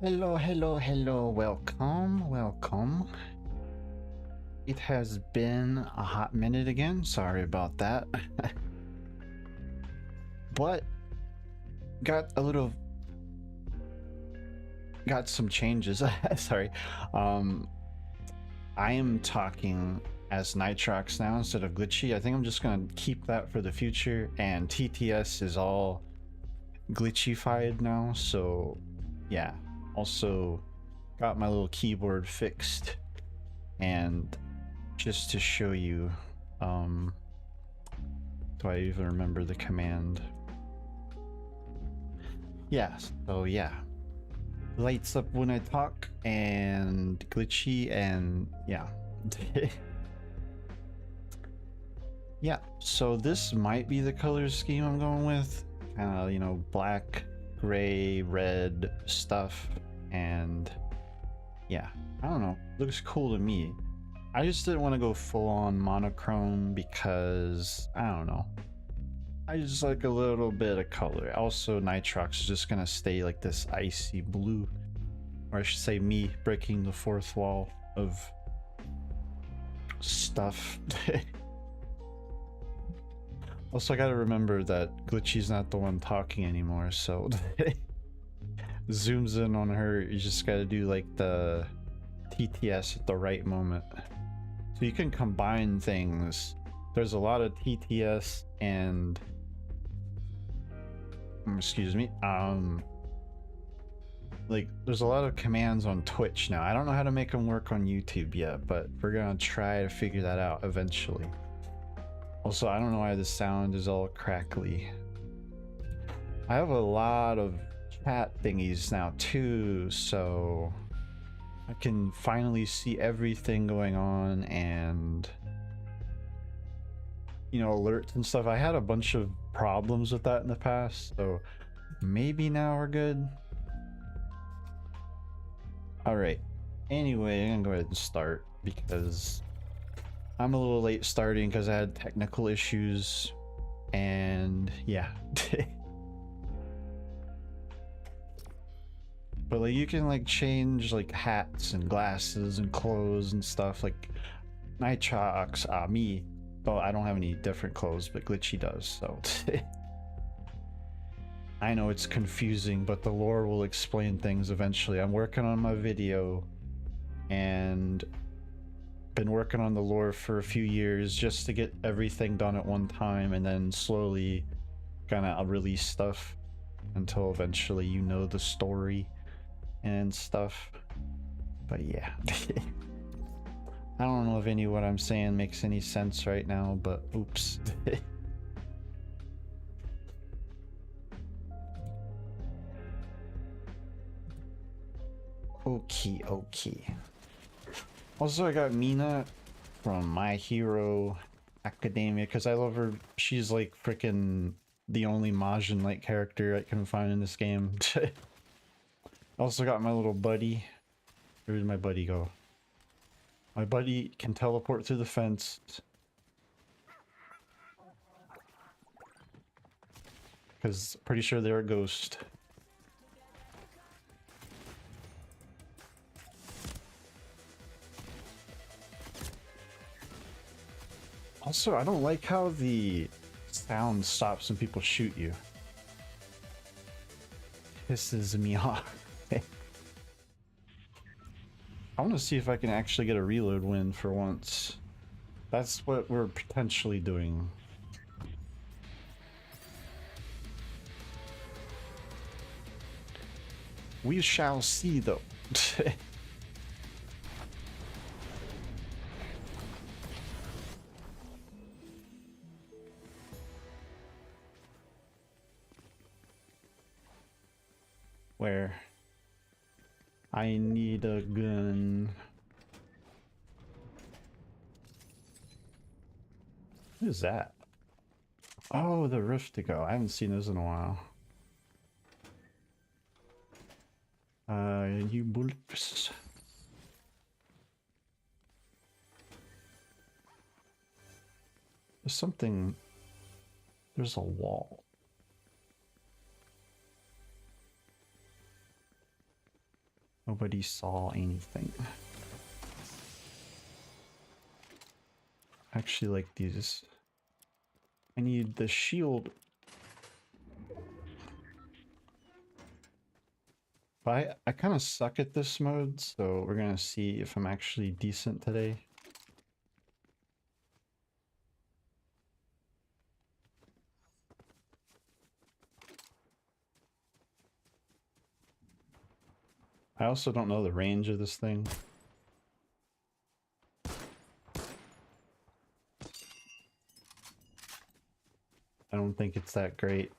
Hello, hello, hello. Welcome, welcome. It has been a hot minute again. Sorry about that. But got a little got some changes. Sorry. Um I am talking as Nitrox now instead of Glitchy. I think I'm just gonna keep that for the future, and TTS is all glitchified now, so yeah. Also got my little keyboard fixed, and just to show you, do I even remember the command? Yeah, so yeah. Lights up when I talk and glitchy and yeah. Yeah, so this might be the color scheme I'm going with. Kind of, you know, black, gray, red stuff, and yeah, I don't know. Looks cool to me. I just didn't want to go full on monochrome because I don't know. I just like a little bit of color. Also, Nitrox is just gonna stay like this icy blue, or I should say, me breaking the fourth wall of stuff. Also, I gotta remember that Glitchy's not the one talking anymore, so zooms in on her. You just gotta do like the TTS at the right moment. So you can combine things. There's a lot of TTS and excuse me, like there's a lot of commands on Twitch now. I don't know how to make them work on YouTube yet, but we're gonna try to figure that out eventually. Also, I don't know why the sound is all crackly. I have a lot of chat thingies now too, so I can finally see everything going on, and you know, alerts and stuff. I had a bunch of problems with that in the past, so maybe now we're good. All right, anyway, I'm gonna go ahead and start because I'm a little late starting because I had technical issues, and yeah. But like you can like change like hats and glasses and clothes and stuff. Like Nitrox, me, well, I don't have any different clothes, but Glitchy does, so I know it's confusing, but the lore will explain things eventually. I'm working on my video and been working on the lore for a few years just to get everything done at one time, and then slowly gonna release stuff until eventually you know the story and stuff. But yeah. I don't know if any of what I'm saying makes any sense right now, but oops. Okay. Also, I got Mina from My Hero Academia because I love her. She's like freaking the only Majin-like character I can find in this game. Also got my little buddy. Where did my buddy go? My buddy can teleport through the fence. Because pretty sure they're a ghost. Also, I don't like how the sound stops when people shoot you. Pisses me off. I want to see if I can actually get a reload win for once. That's what we're potentially doing. We shall see, though. Where? I need a gun. What is that? Oh, the rift to go. I haven't seen this in a while. You bullets. There's something. There's a wall. Nobody saw anything. Actually, like these. I need the shield. But I kind of suck at this mode, so we're gonna see if I'm actually decent today. I also don't know the range of this thing. I don't think it's that great.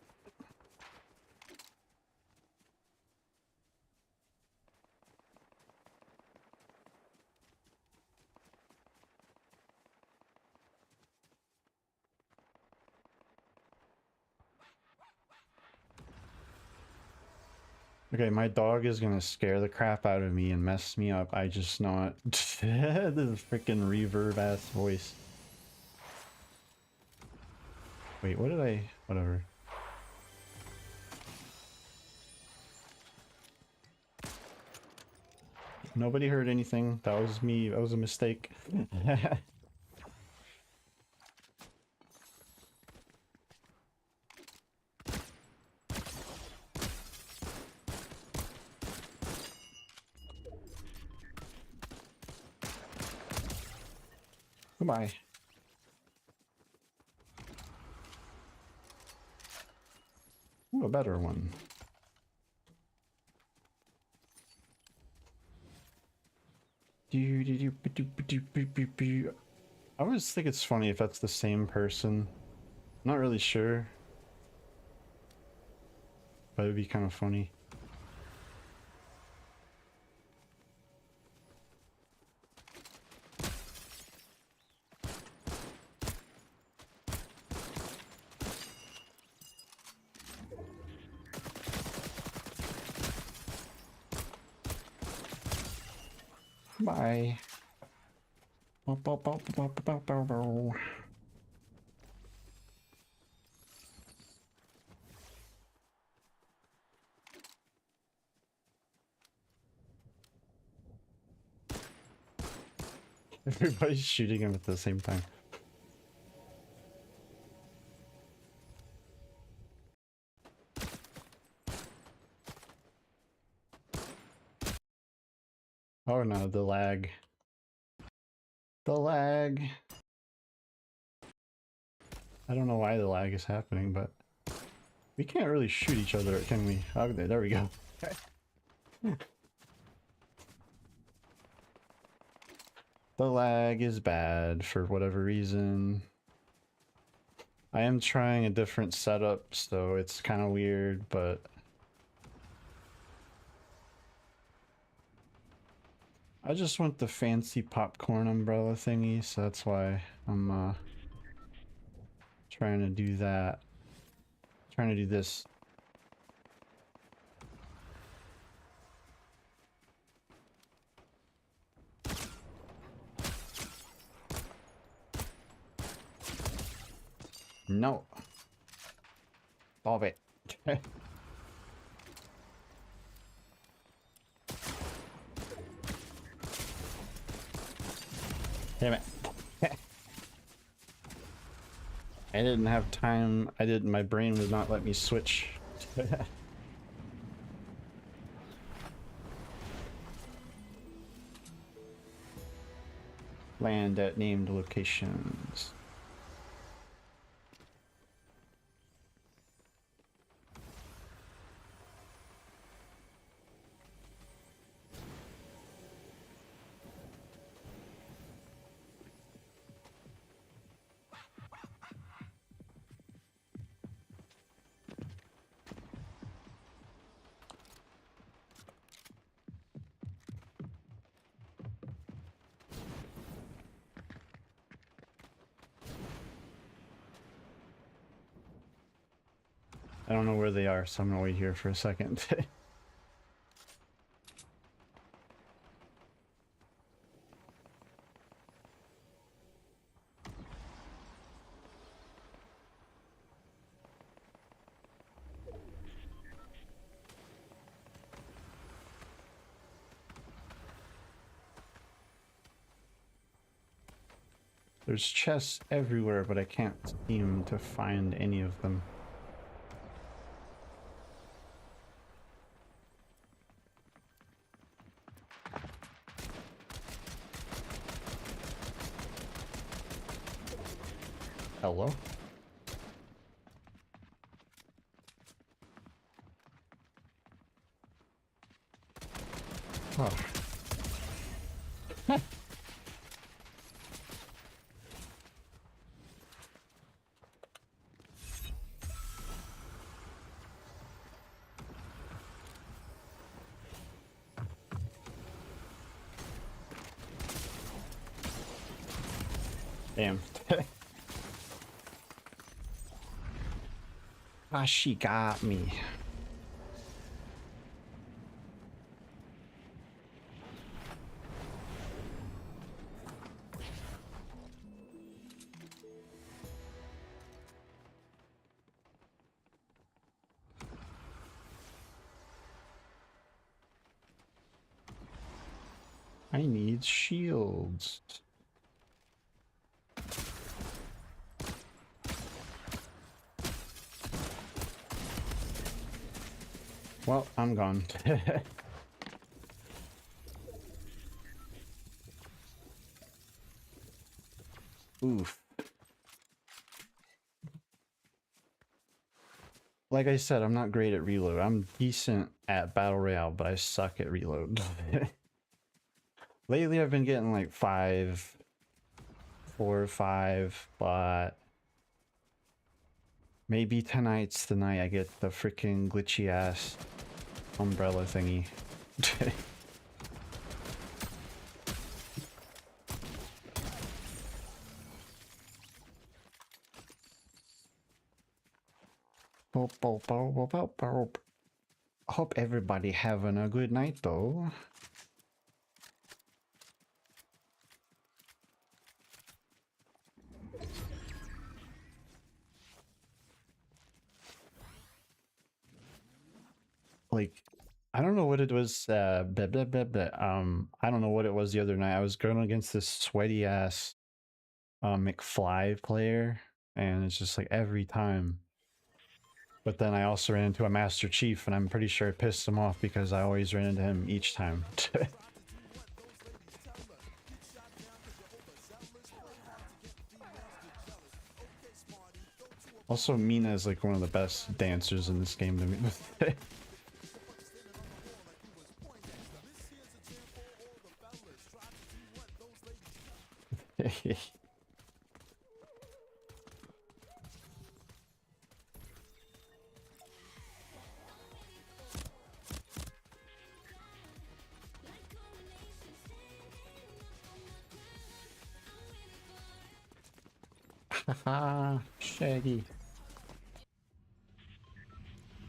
Okay, my dog is gonna scare the crap out of me and mess me up. I just not. This freaking reverb ass voice. Wait, what did I? Whatever. Nobody heard anything. That was me. That was a mistake. Goodbye. Ooh, a better one. I always think it's funny if that's the same person. I'm not really sure. But it'd be kind of funny. Bye. Everybody's shooting him at the same time. Oh no, the lag. The lag. I don't know why the lag is happening, but we can't really shoot each other, can we? Oh, there we go. The lag is bad for whatever reason. I am trying a different setup, so it's kind of weird, but I just want the fancy popcorn umbrella thingy, so that's why I'm trying to do that. Trying to do this. No. Stop it. Damn it. I didn't have time. My brain would not let me switch. Land at named locations. I don't know where they are, so I'm gonna wait here for a second. There's chests everywhere, but I can't seem to find any of them. Hello? Oh. Damn. Ah, she got me. I need shields. Well, I'm gone. Oof. Like I said, I'm not great at reload. I'm decent at Battle Royale, but I suck at reload. Lately, I've been getting like 4 or 5, but maybe tonight's the night I get the freaking glitchy ass umbrella thingy. Hope everybody having a good night though. Like, I don't know what it was, I don't know what it was the other night. I was going against this sweaty ass McFly player, and it's just like every time. But then I also ran into a Master Chief, and I'm pretty sure it pissed him off because I always ran into him each time. Also, Mina is like one of the best dancers in this game to me. Haha, Shaggy.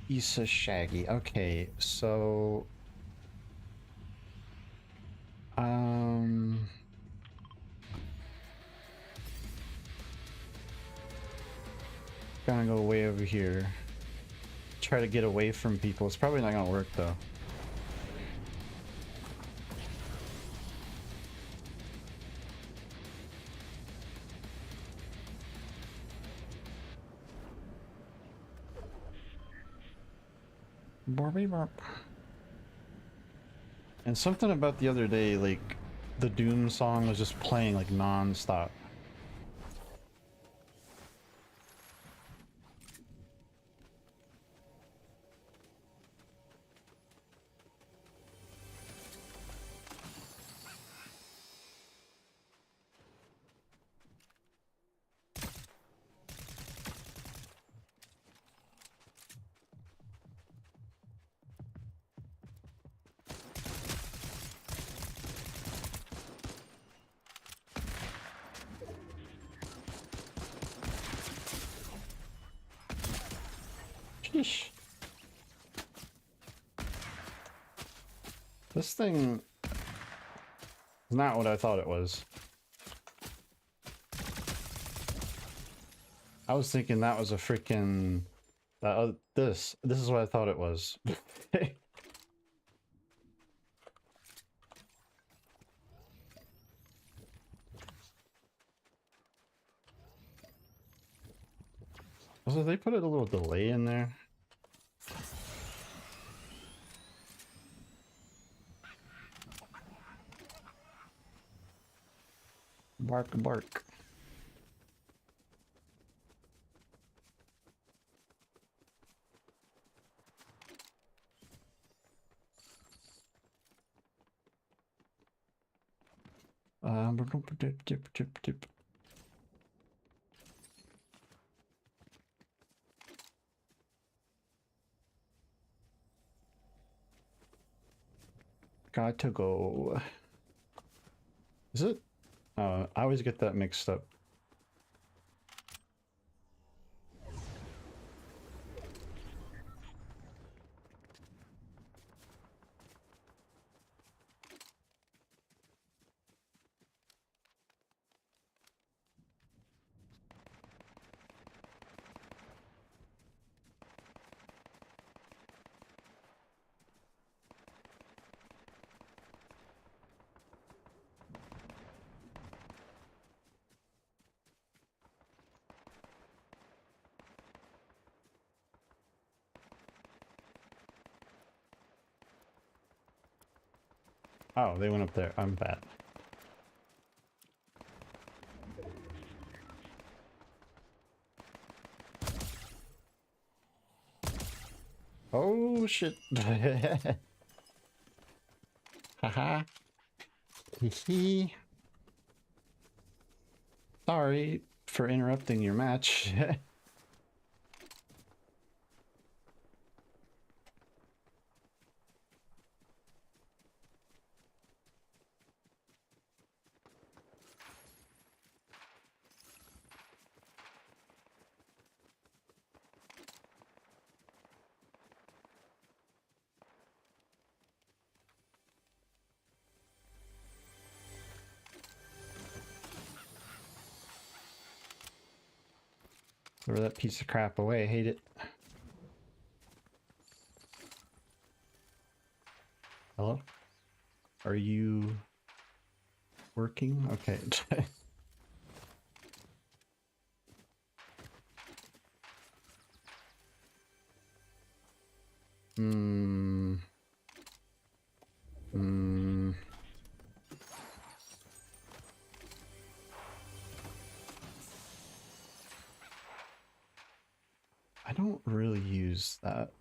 Issa Shaggy. Okay, so gonna go way over here. Try to get away from people. It's probably not gonna work though. And something about the other day, like the Doom song was just playing like non-stop. Sheesh. This thing is not what I thought it was. I was thinking that was a freaking this is what I thought it was. Also, they put a little delay in there. Bark, bark. Dip. Got to go. Is it? I always get that mixed up. Oh, they went up there. I'm bad. Oh shit. Haha. Hee. Sorry for interrupting your match. Throw that piece of crap away. I hate it. Hello? Are you working? Okay. I don't really use that.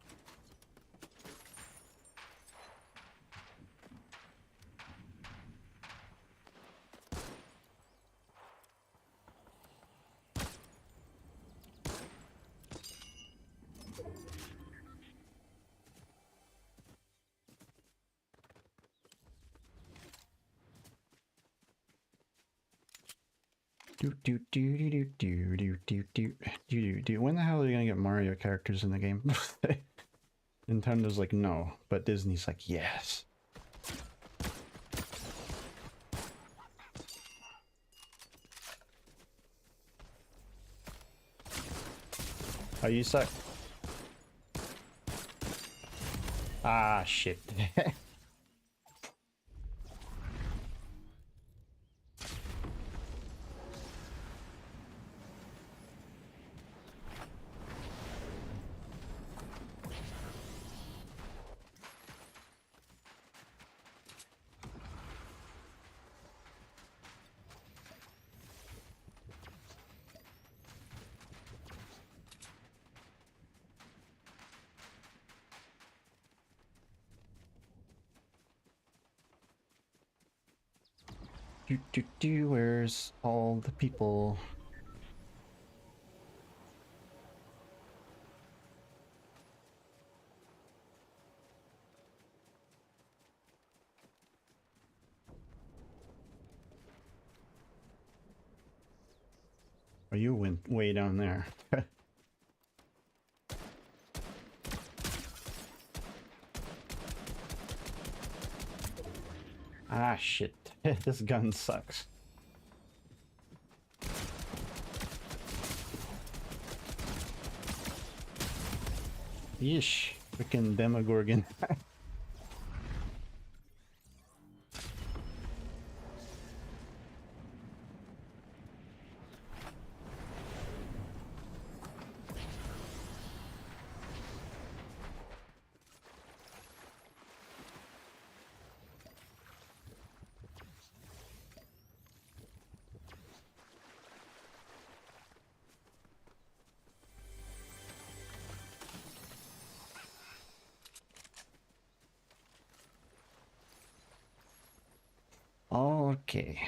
When the hell are you gonna get Mario characters in the game? Nintendo's like, no, but Disney's like, yes. Oh, you suck. Ah, shit. Where's all the people? Oh, you went way down there. Ah, shit. This gun sucks. Yeesh. Freaking Demogorgon. Okay.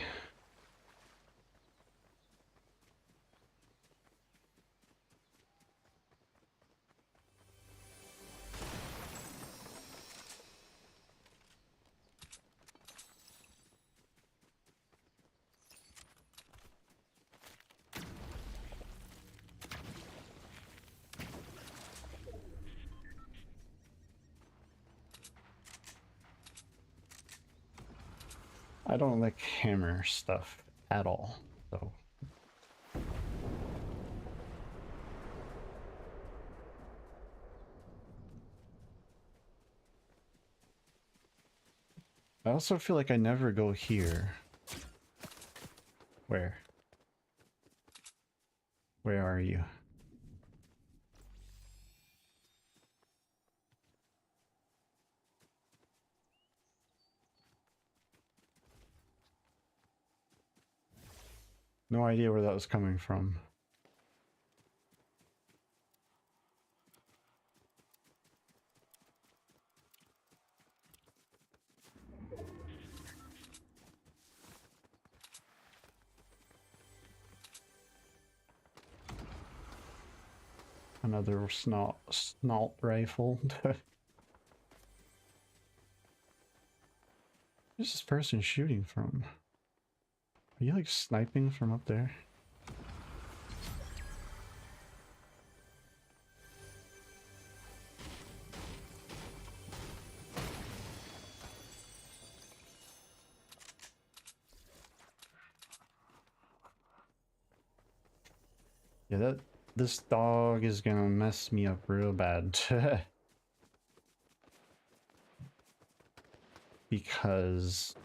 I don't like hammer stuff at all, so. I also feel like I never go here. Where? Where are you? No idea where that was coming from. Another snalt rifle. Where's this person shooting from? Are you like sniping from up there? Yeah, this dog is gonna mess me up real bad. Because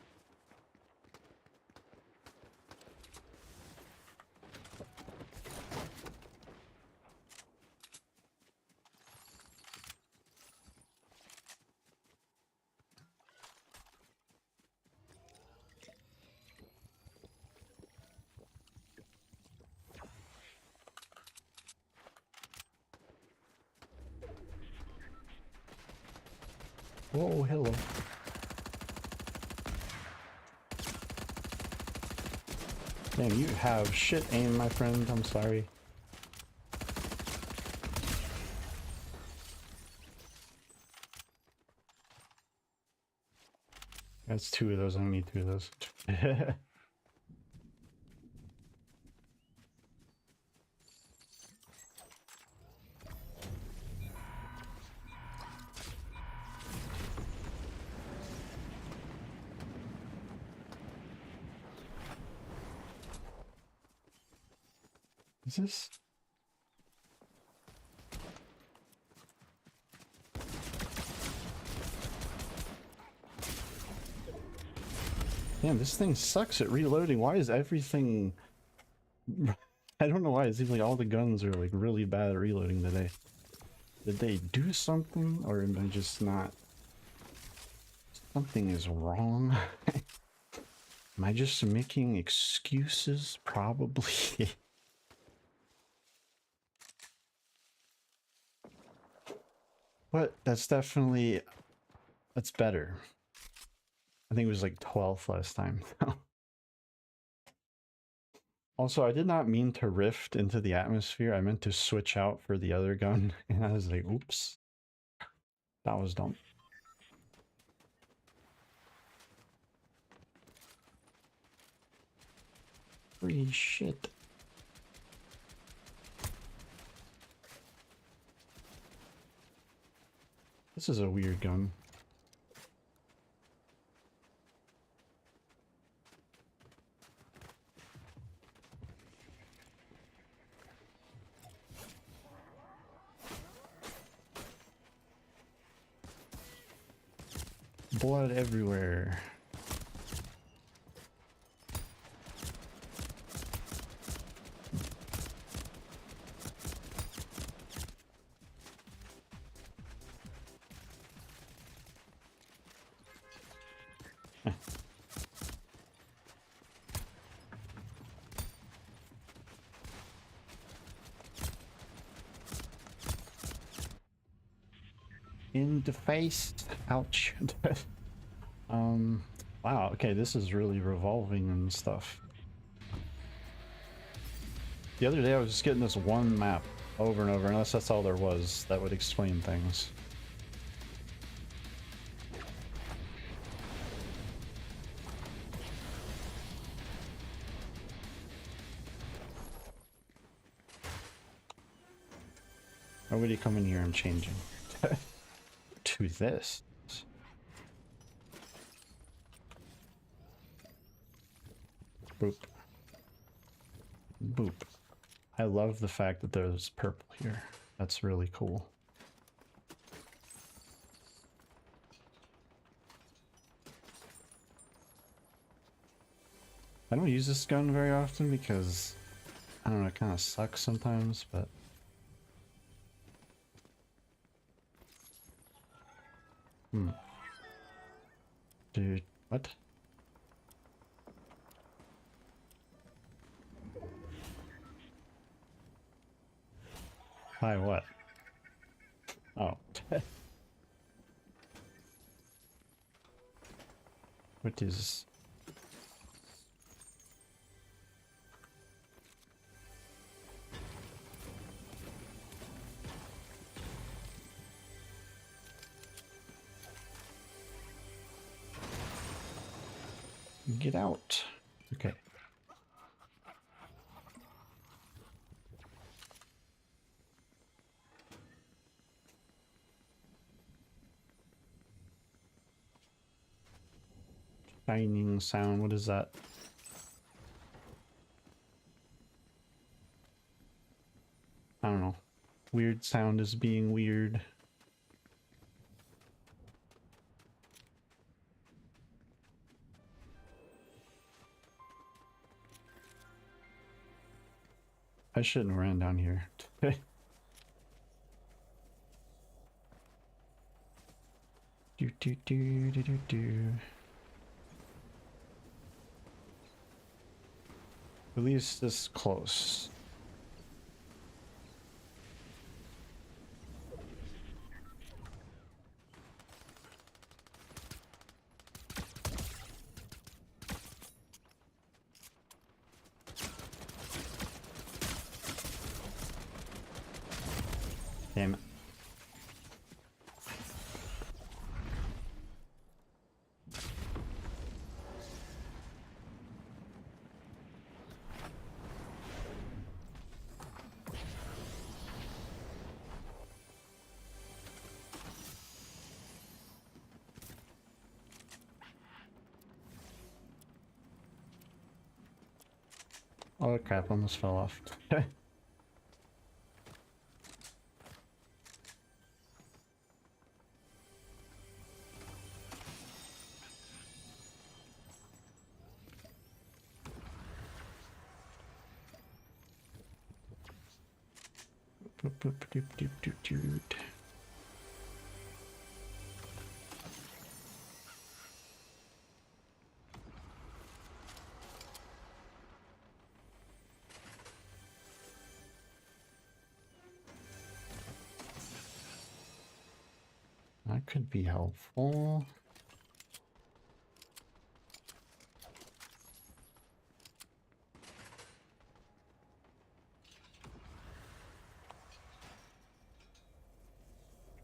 whoa, hello. Damn, you have shit aim, my friend. I'm sorry. That's 2 of those. I don't need 2 of those. Is this? Damn, this thing sucks at reloading. Why is everything... I don't know why. It seems like all the guns are like really bad at reloading today. Did they do something, or am I just not... Something is wrong? Am I just making excuses? Probably. But that's definitely... That's better. I think it was like 12th last time. Also, I did not mean to rift into the atmosphere. I meant to switch out for the other gun. And I was like, oops. That was dumb. Free shit. This is a weird gun. Blood everywhere. In the face. Ouch. Wow, okay, this is really revolving and stuff. The other day I was just getting this one map over and over, unless that's all there was that would explain things. Nobody come in here, I'm changing. To this. Boop. Boop. I love the fact that there's purple here. That's really cool. I don't use this gun very often because, I don't know, it kind of sucks sometimes, but... Dude, what? Hi, what? Oh. What is... Get out. Okay. Shining sound, what is that? I don't know. Weird sound is being weird. I shouldn't have ran down here. Do do do do do do. At least this close. Damn it. Oh crap, almost fell off. That could be helpful.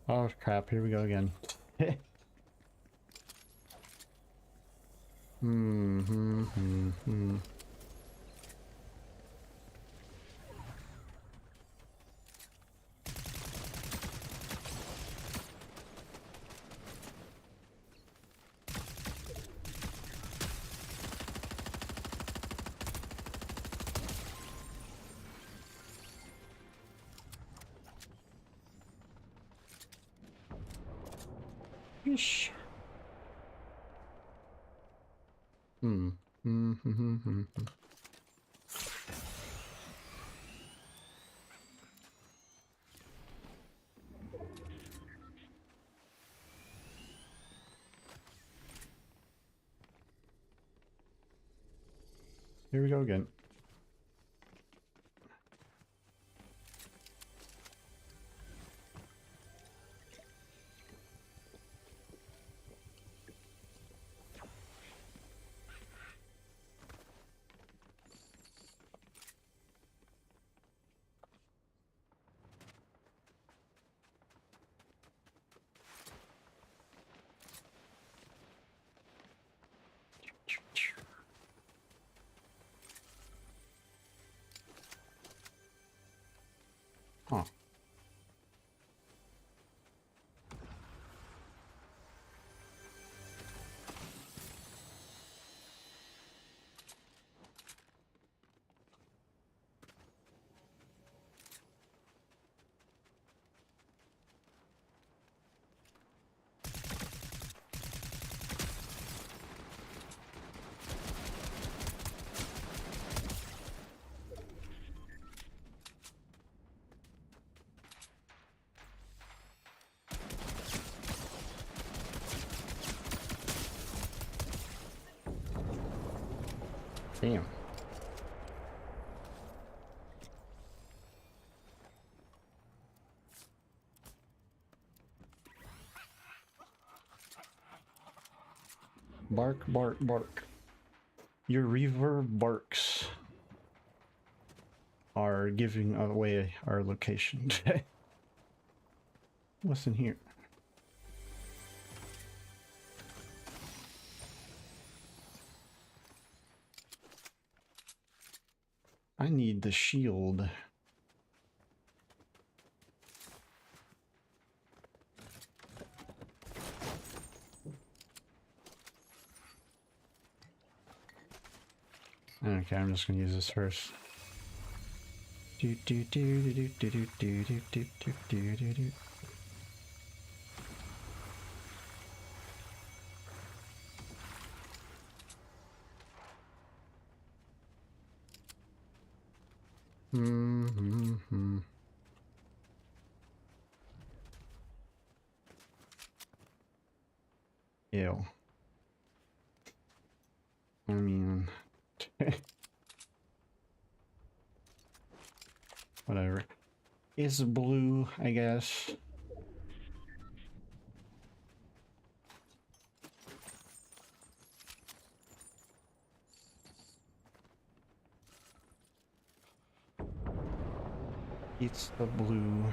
Oh crap, here we go again. Yeesh. Here we go again. Huh. Damn. Bark, bark, bark. Your reverb barks are giving away our location. What's in here? I need the shield. Okay, I'm just gonna use this first. Do do do do do do do do do do do do do. Ew. I mean, whatever. It's blue, I guess. It's the blue.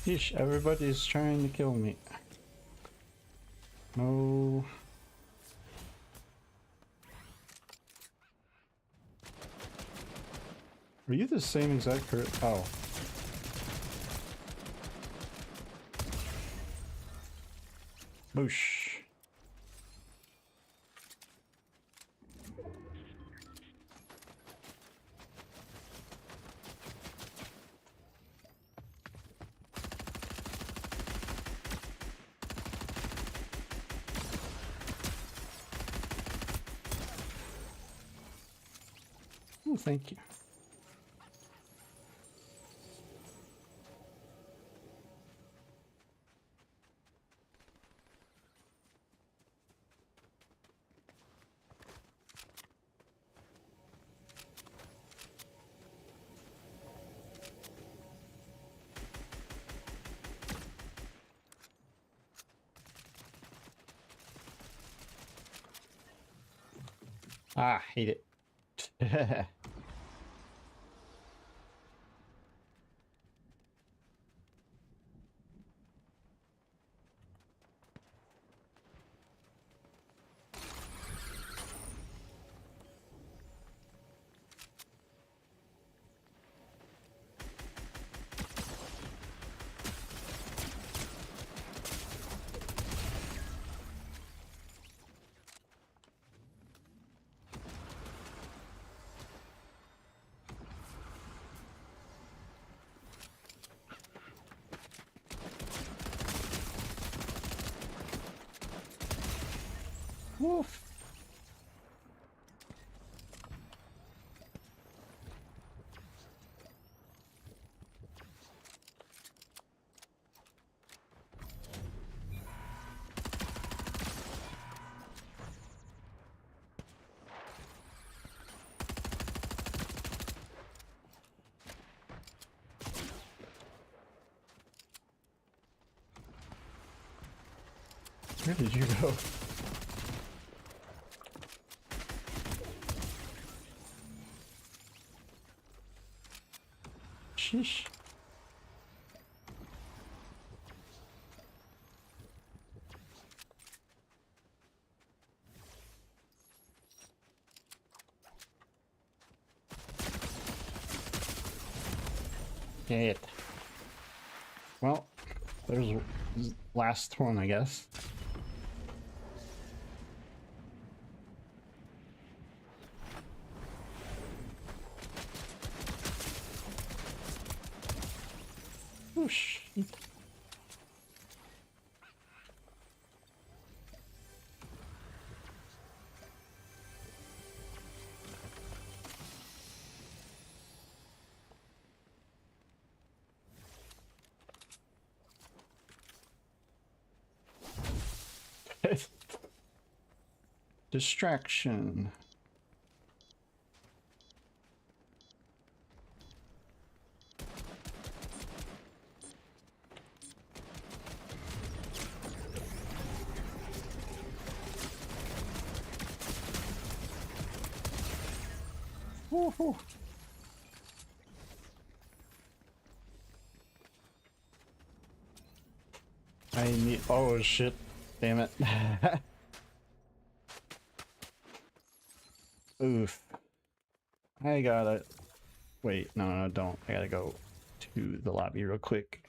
Yeesh, everybody's trying to kill me. No. Are you the same exact person? Oh. Boosh. Oh, thank you. Ah, hate it. Woof. Where did you go? Sheesh. Shit. Well, there's last one, I guess. Oh shit. Distraction. Woohoo. I need. Oh shit. Damn it. Oof. I gotta. Wait, no, don't. I gotta go to the lobby real quick.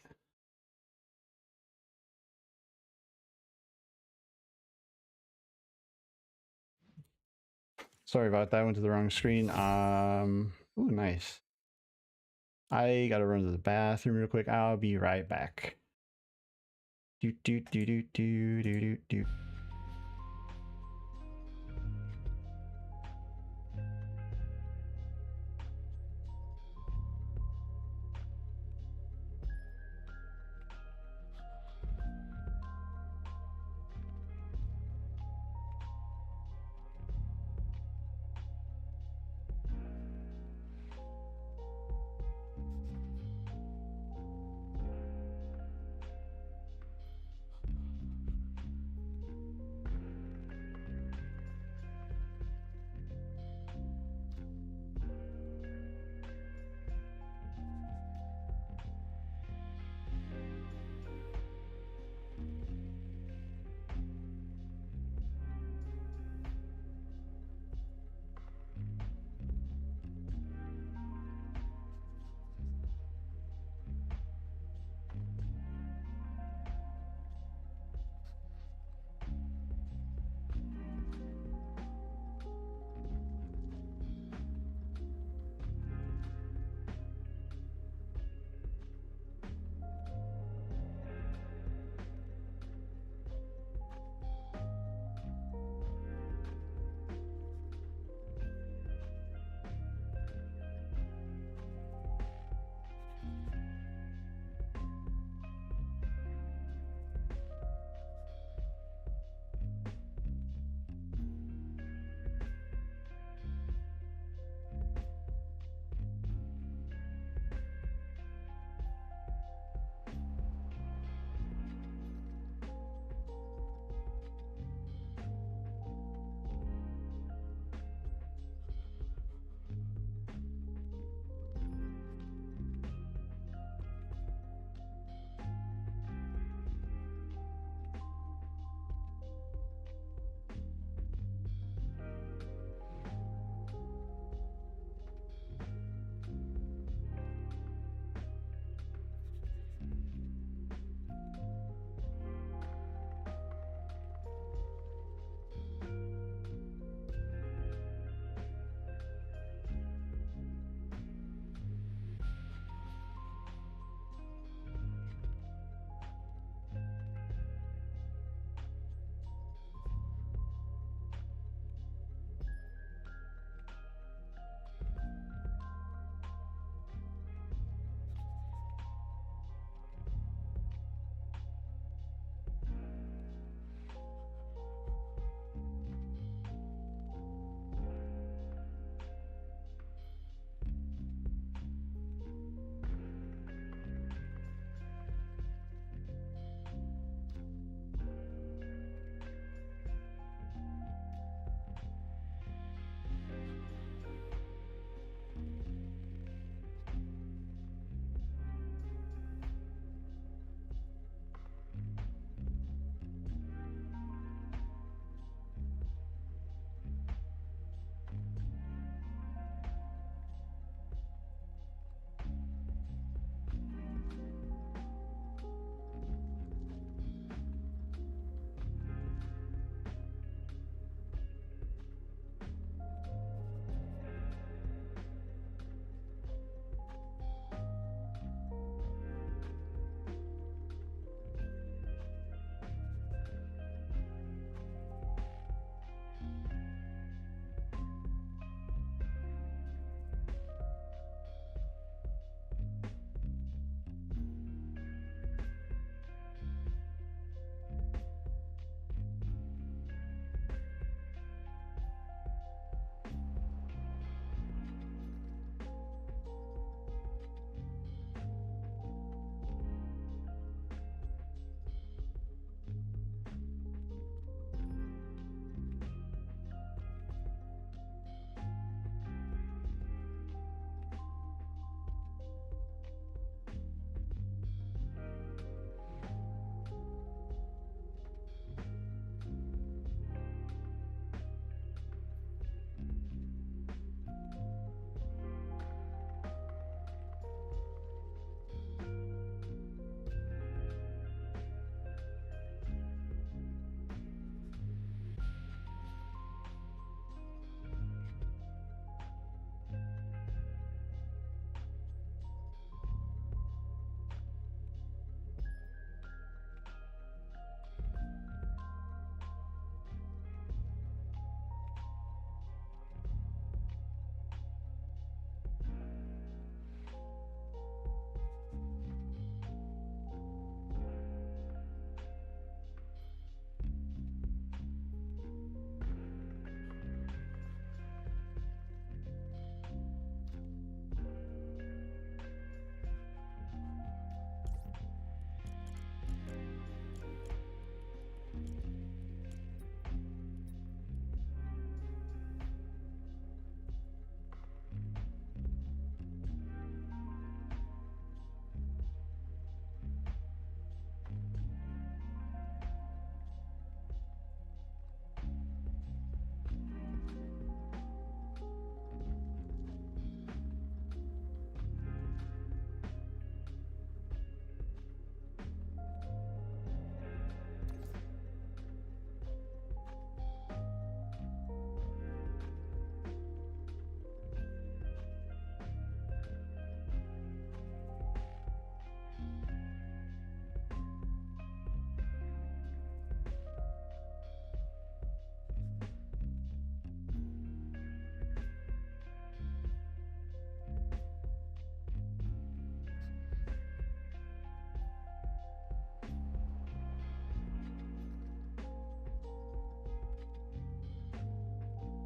Sorry about that. I went to the wrong screen. Ooh, nice. I gotta run to the bathroom real quick. I'll be right back. Do do do do do do do do.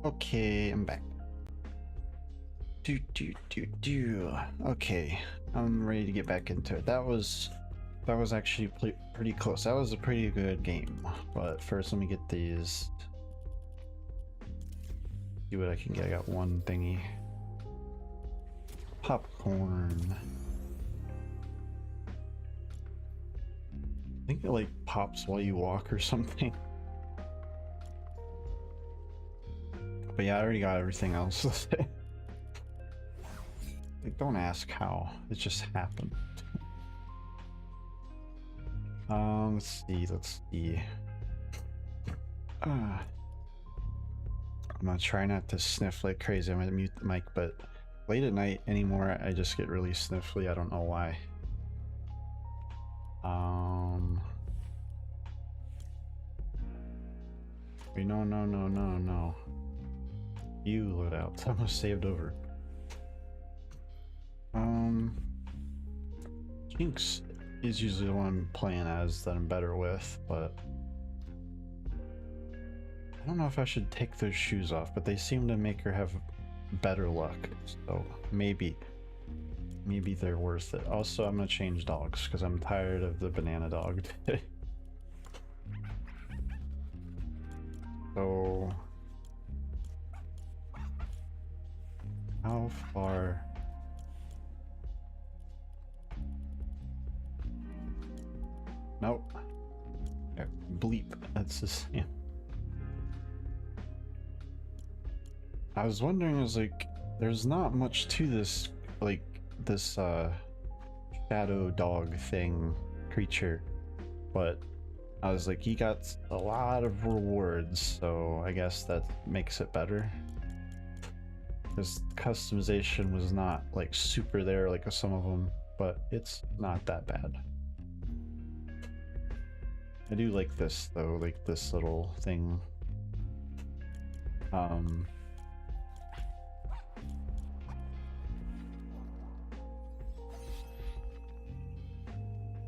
Okay, I'm back. Okay, I'm ready to get back into it. That was actually pretty close. That was a pretty good game. But first, let me get these. See what I can get. I got one thingy. Popcorn. I think it like pops while you walk or something. But yeah, I already got everything else. Like, don't ask how. It just happened. Let's see. I'm gonna try not to sniff like crazy. I'm gonna mute the mic, but late at night anymore, I just get really sniffly. I don't know why. Wait, no. You loadouts. I almost saved over. Jinx is usually the one I'm playing as that I'm better with, but I don't know if I should take those shoes off, but they seem to make her have better luck, so maybe they're worth it. Also, I'm gonna change dogs because I'm tired of the banana dog today. So how far? Nope. Bleep. That's the same. I was wondering, I was like, there's not much to this, like, this shadow dog thing creature, but I was like, he got a lot of rewards, so I guess that makes it better. This customization was not like super there like some of them, but it's not that bad. I do like this though, like this little thing.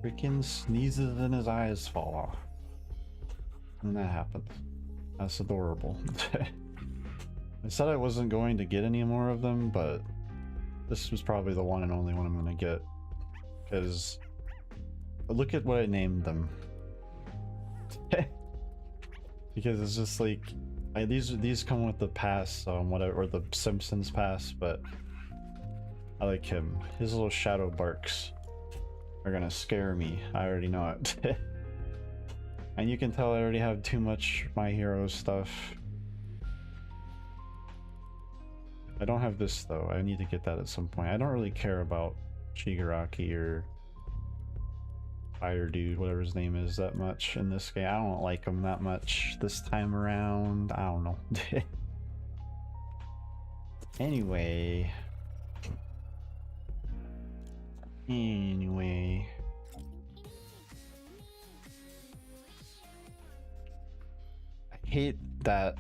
Freaking sneezes and his eyes fall off. And that happens. That's adorable. I said I wasn't going to get any more of them, but this was probably the one and only one I'm going to get. Because look at what I named them. Because it's just like these come with the pass, whatever, or the Simpsons pass, but I like him. His little shadow barks are gonna scare me. I already know it. And you can tell I already have too much My Hero stuff. I don't have this though. I need to get that at some point. I don't really care about Shigaraki or Fire Dude, whatever his name is, that much in this game. I don't like him that much this time around. I don't know. Anyway. I hate that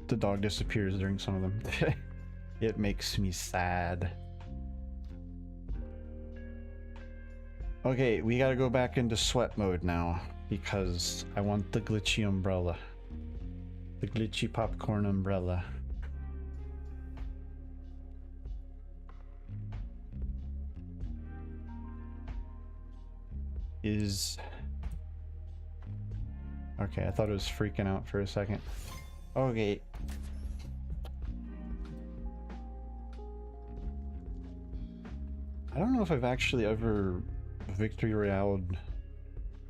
the dog disappears during some of them. It makes me sad. Okay, we gotta go back into sweat mode now because I want the glitchy umbrella. The glitchy popcorn umbrella. Okay, I thought it was freaking out for a second. Okay. I don't know if I've actually ever Victory Royale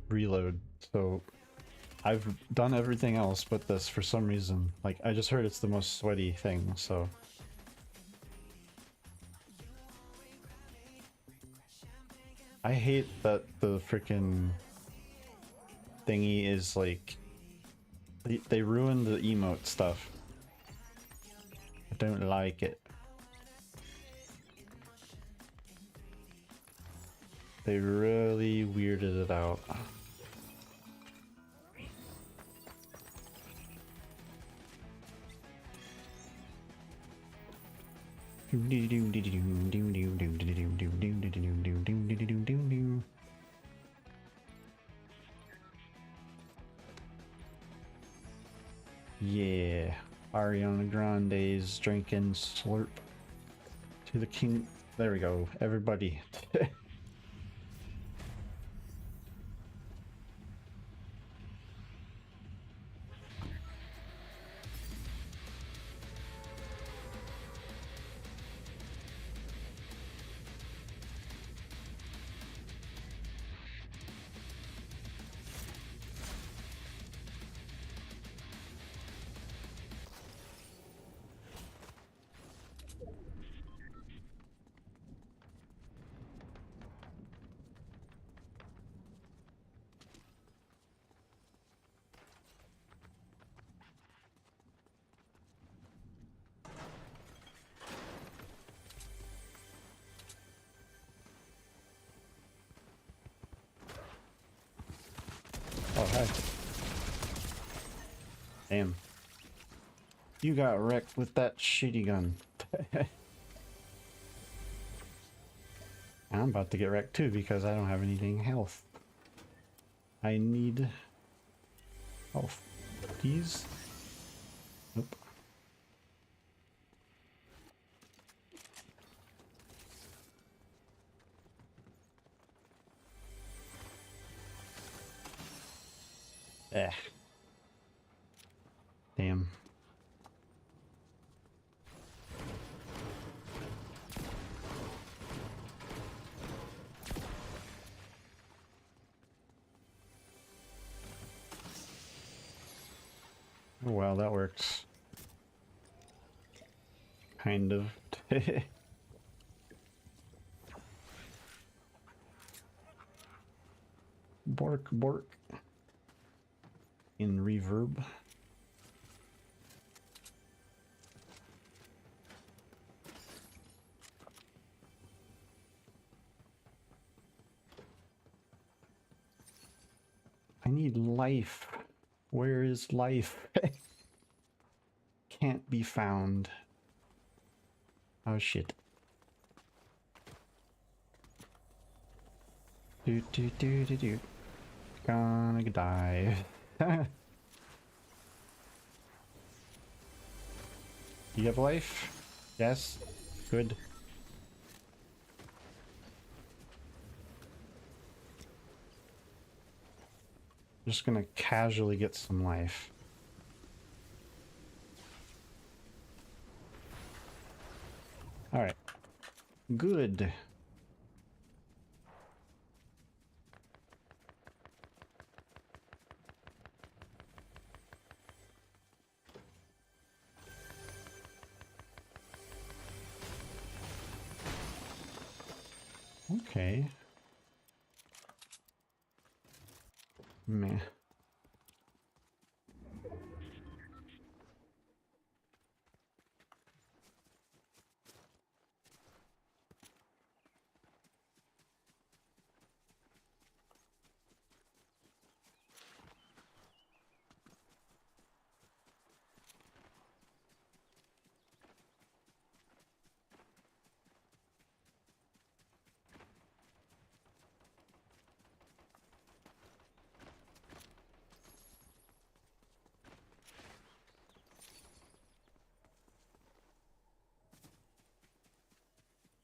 reload, so I've done everything else but this for some reason. Like, I just heard it's the most sweaty thing, so I hate that the freaking thingy is like they ruined the emote stuff. I don't like it. They really weirded it out. Yeah. Ariana Grande's drinking slurp to the king. There we go, everybody. Oh, hi. Damn. You got wrecked with that shitty gun. I'm about to get wrecked too because I don't have anything health. I need health. Please? Nope. Eh. Damn. Oh well, that works. Kind of. Bork, bork. In reverb. I need life. Where is life? Can't be found. Oh shit. Do do do do do. Gonna die. You have life? Yes. Good. Just gonna casually get some life. All right. Good. Okay. Meh.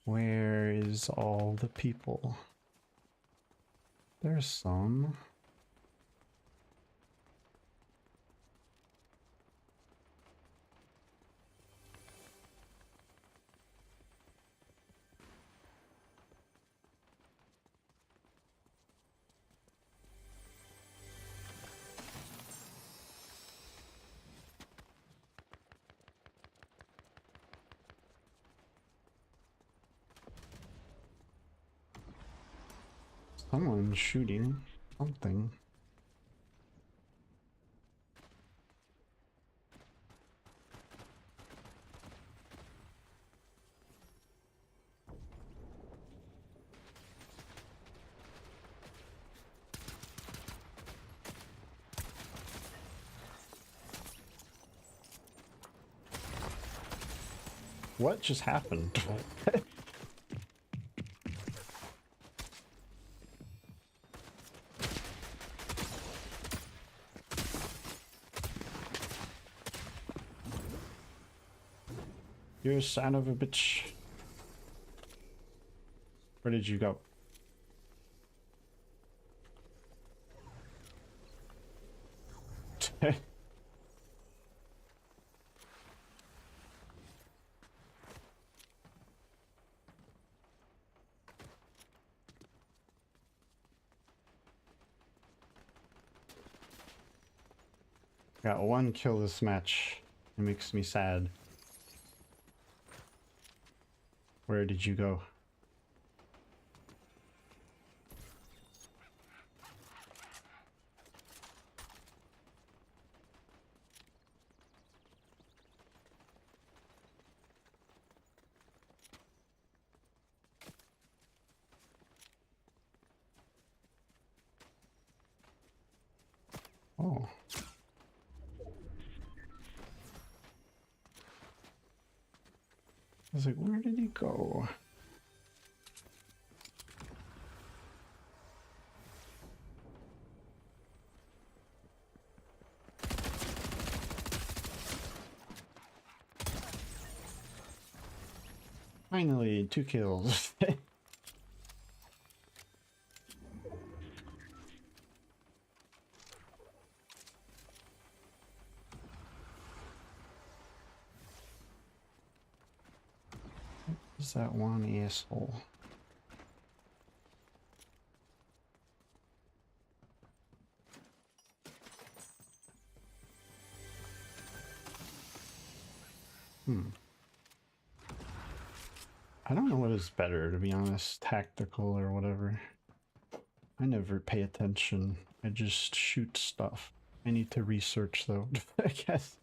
Where is all the people? There's some. Someone's shooting something. What just happened? You son of a bitch. Where did you go? Got one kill this match. It makes me sad. Where did you go? Oh. I was like, where did he go? Finally, 2 kills. Is that one asshole? I don't know what is better, to be honest, tactical or whatever. I never pay attention. I just shoot stuff. I need to research though, I guess.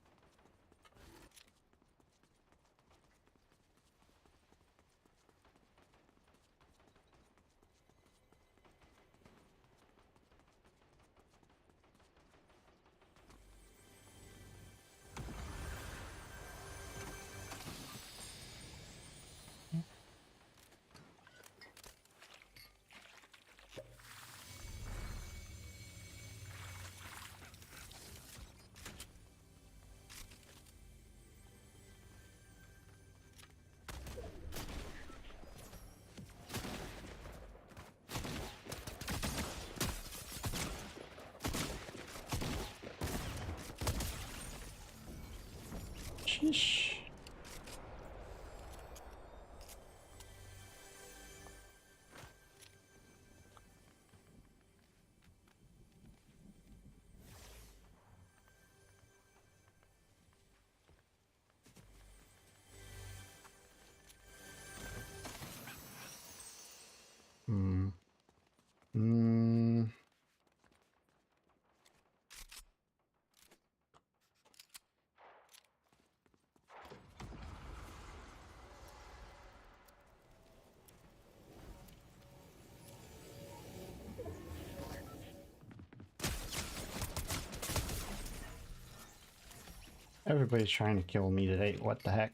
Sheesh. Everybody's trying to kill me today. What the heck?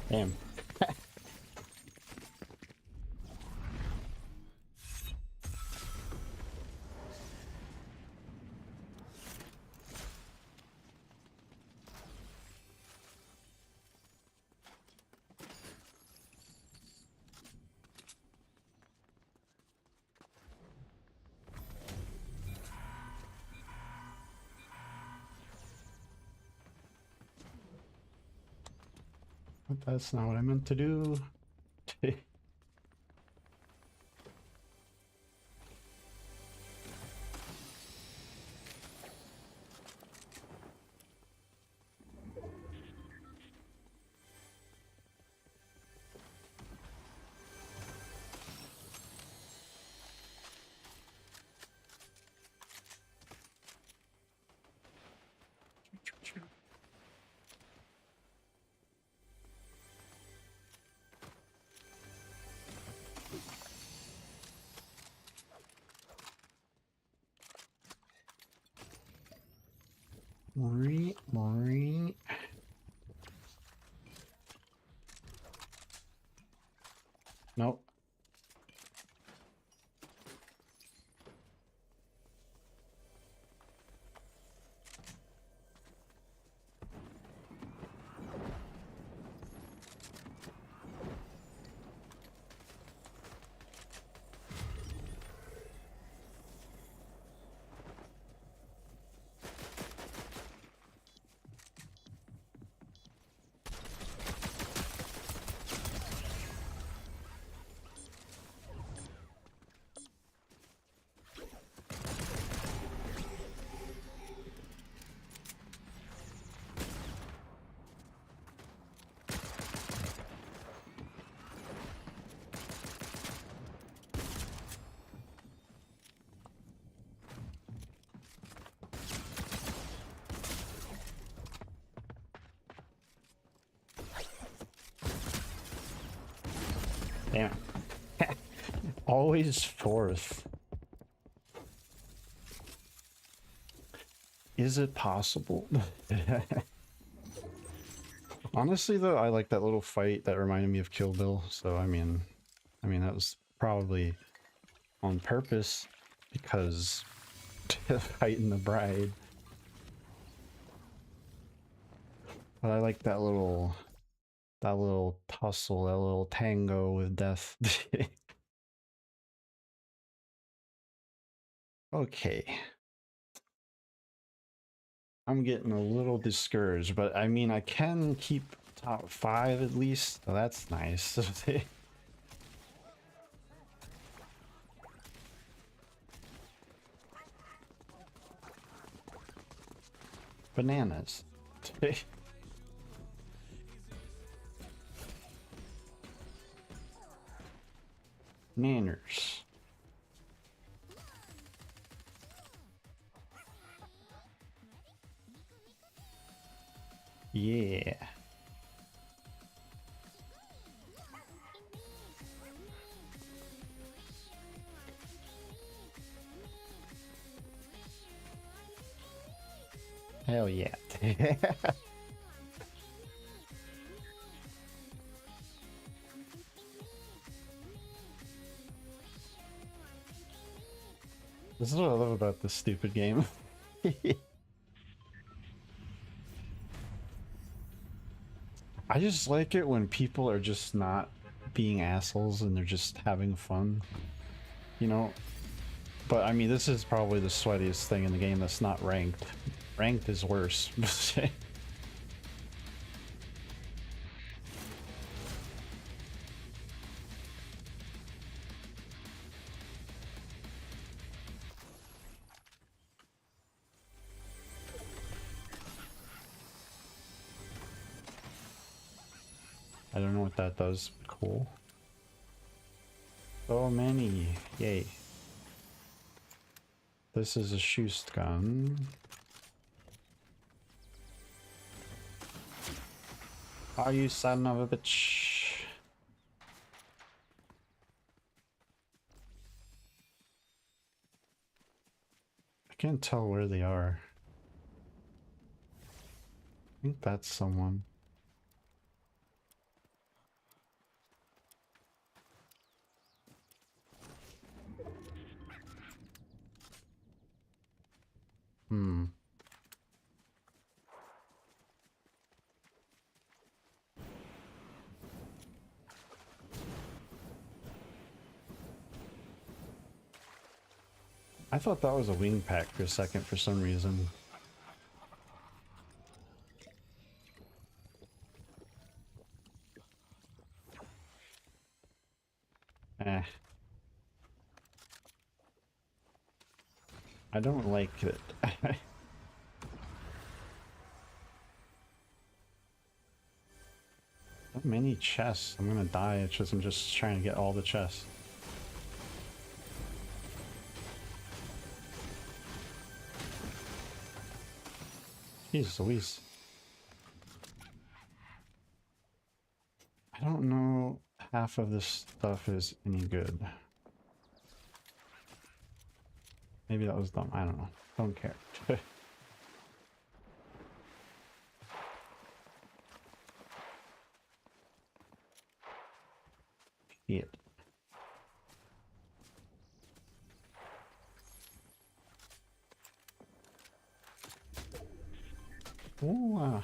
Damn. But that's not what I meant to do. Marie. Nope. Damn. Always fourth. Is it possible? Honestly, though, I like that little fight that reminded me of Kill Bill. So, I mean, that was probably on purpose because fighting the bride. But I like that little tussle, that little tango with death. Okay. I'm getting a little discouraged, but I mean, I can keep top 5 at least, so that's nice. Bananas. Nanners. Yeah. Hell yeah. This is what I love about this stupid game. I just like it when people are just not being assholes and they're just having fun, you know? But I mean, this is probably the sweatiest thing in the game that's not ranked. Ranked is worse. I don't know what that does. Cool. So many. Yay. This is a Schust gun. Oh, you son of a bitch. I can't tell where they are. I think that's someone. I thought that was a wing pack for a second for some reason. Eh. I don't like it. So many chests. I'm gonna die. It's just I'm just trying to get all the chests. Jeez Louise. I don't know half of this stuff is any good. Maybe that was dumb. I don't know. Don't care. Shit. Oh,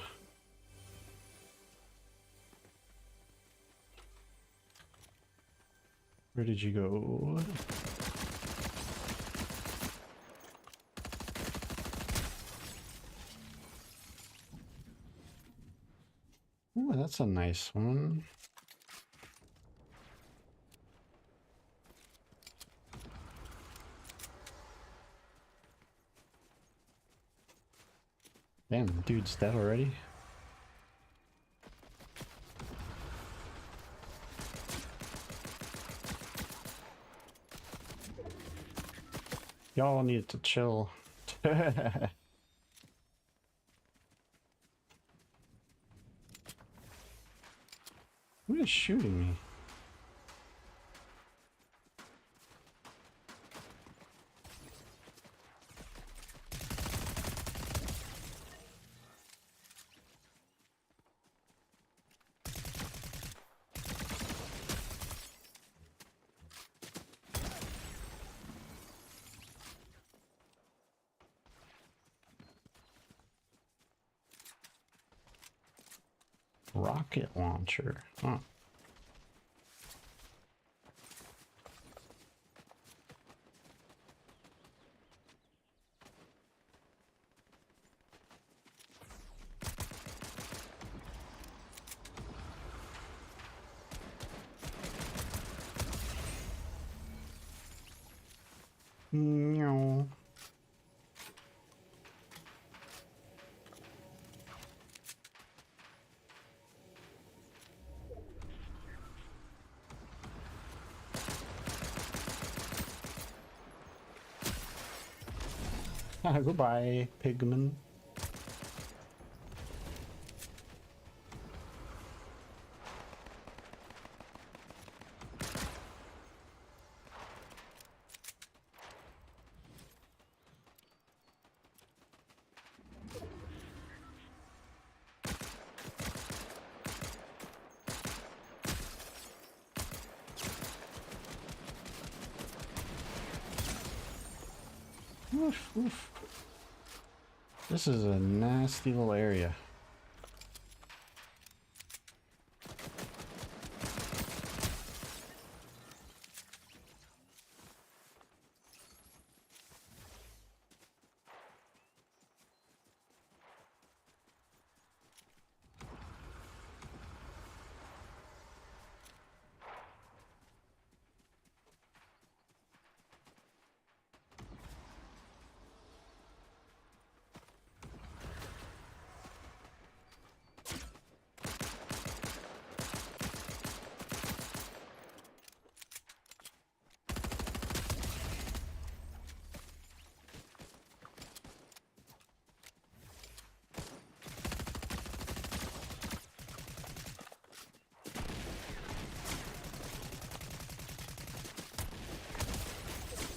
where did you go? Oh, that's a nice one. Damn, the dude's dead already. Y'all need to chill. Who is shooting me? Rocket launcher. Huh. No. Goodbye, pigman. Oof, oof. This is a nasty little area.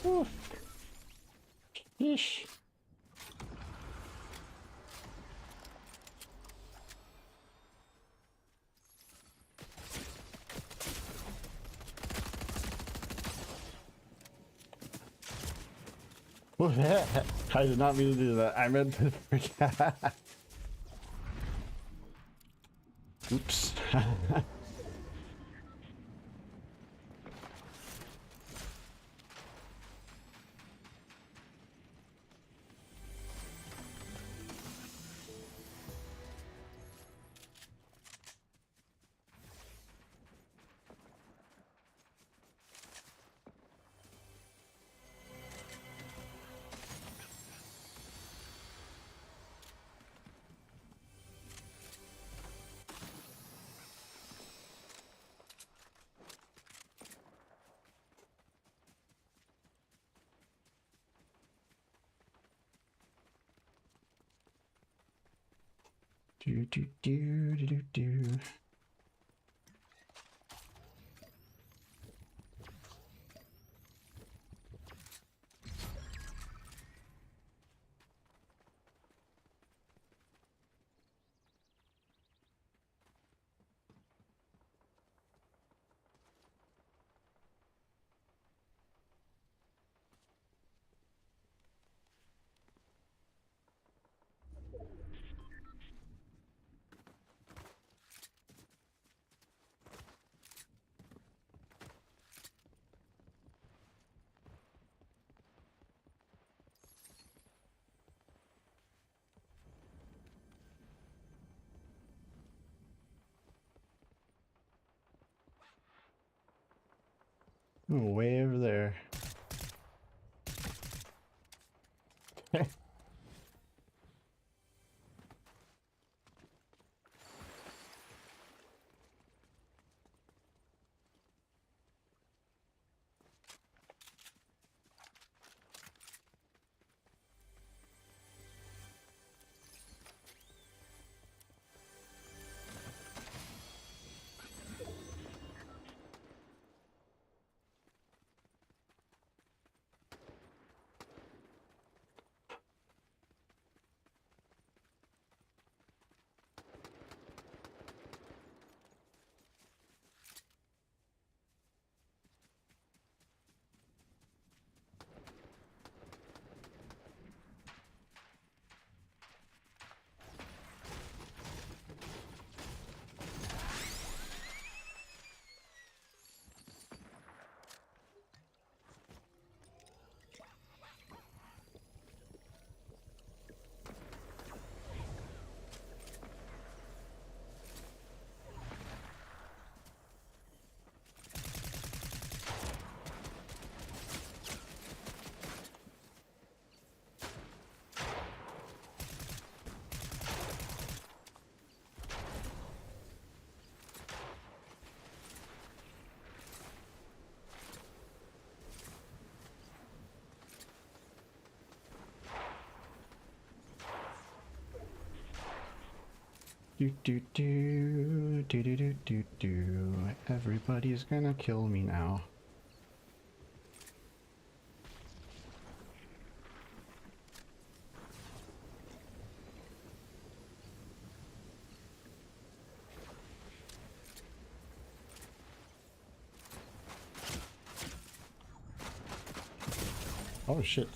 Oof. Yeesh. I did not mean to do that. I meant to forget. Oops. Do do do do do do. Oh, way over there. Do do do do do do do do. Everybody's gonna kill me now. Oh shit.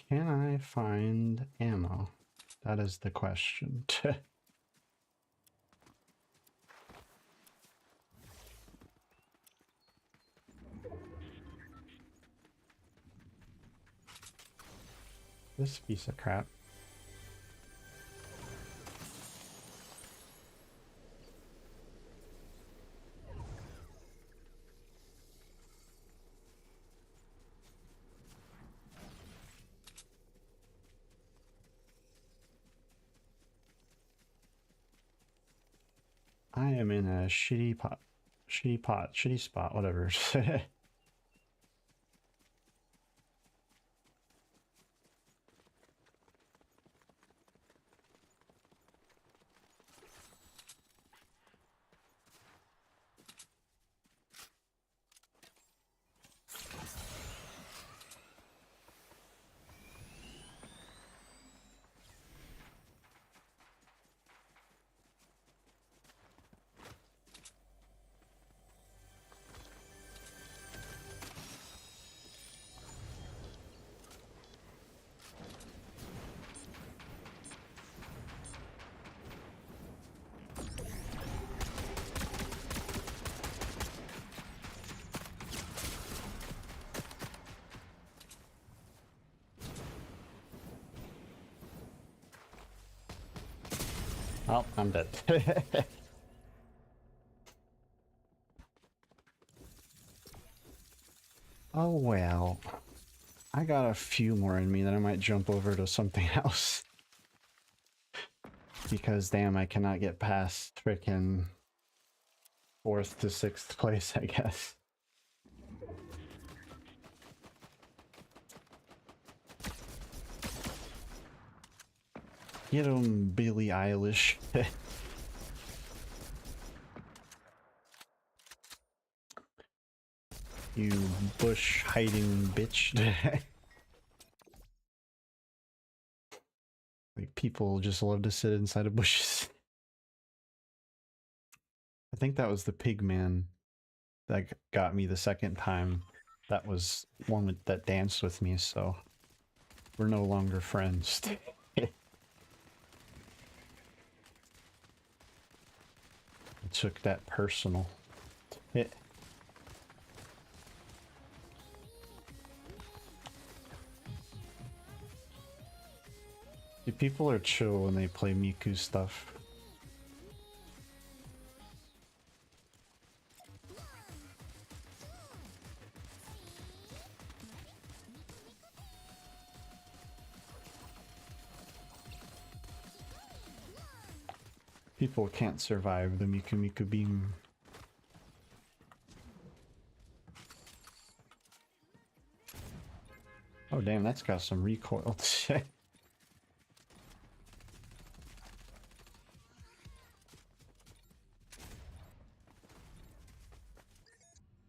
Can I find ammo? That is the question. This piece of crap. I am in a shitty spot, whatever. Oh, I'm dead. Oh well. I got a few more in me that I might jump over to something else. Because damn, I cannot get past frickin' 4th to 6th place, I guess. Get him, Billie Eilish. You bush hiding bitch. Like, people just love to sit inside of bushes. I think that was the pig man that got me the second time. That was one that danced with me, so we're no longer friends. I took that personal. People are chill when they play Miku stuff. People can't survive the Miku Miku beam. Oh damn, that's got some recoil.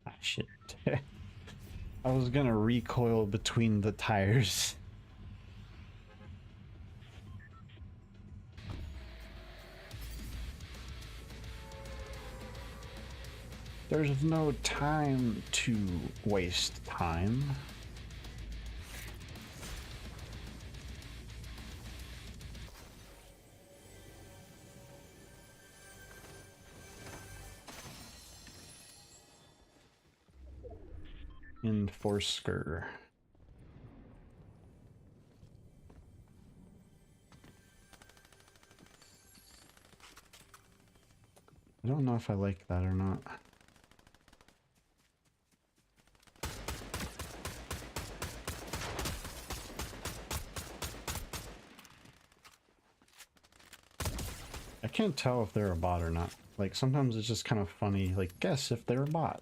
Ah, shit. I was gonna recoil between the tires. There's no time to waste time. Enforcer. I don't know if I like that or not. I can't tell if they're a bot or not. Like, sometimes it's just kind of funny, like, guess if they're a bot.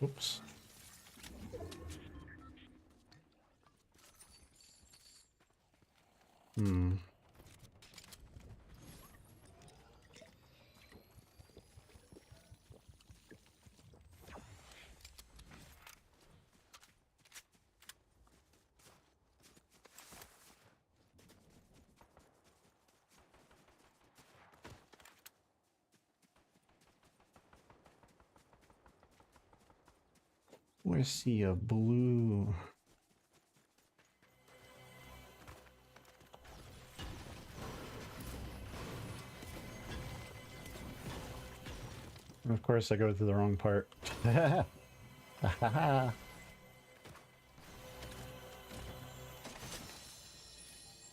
Oops. I see a blue. Of course I go to the wrong part.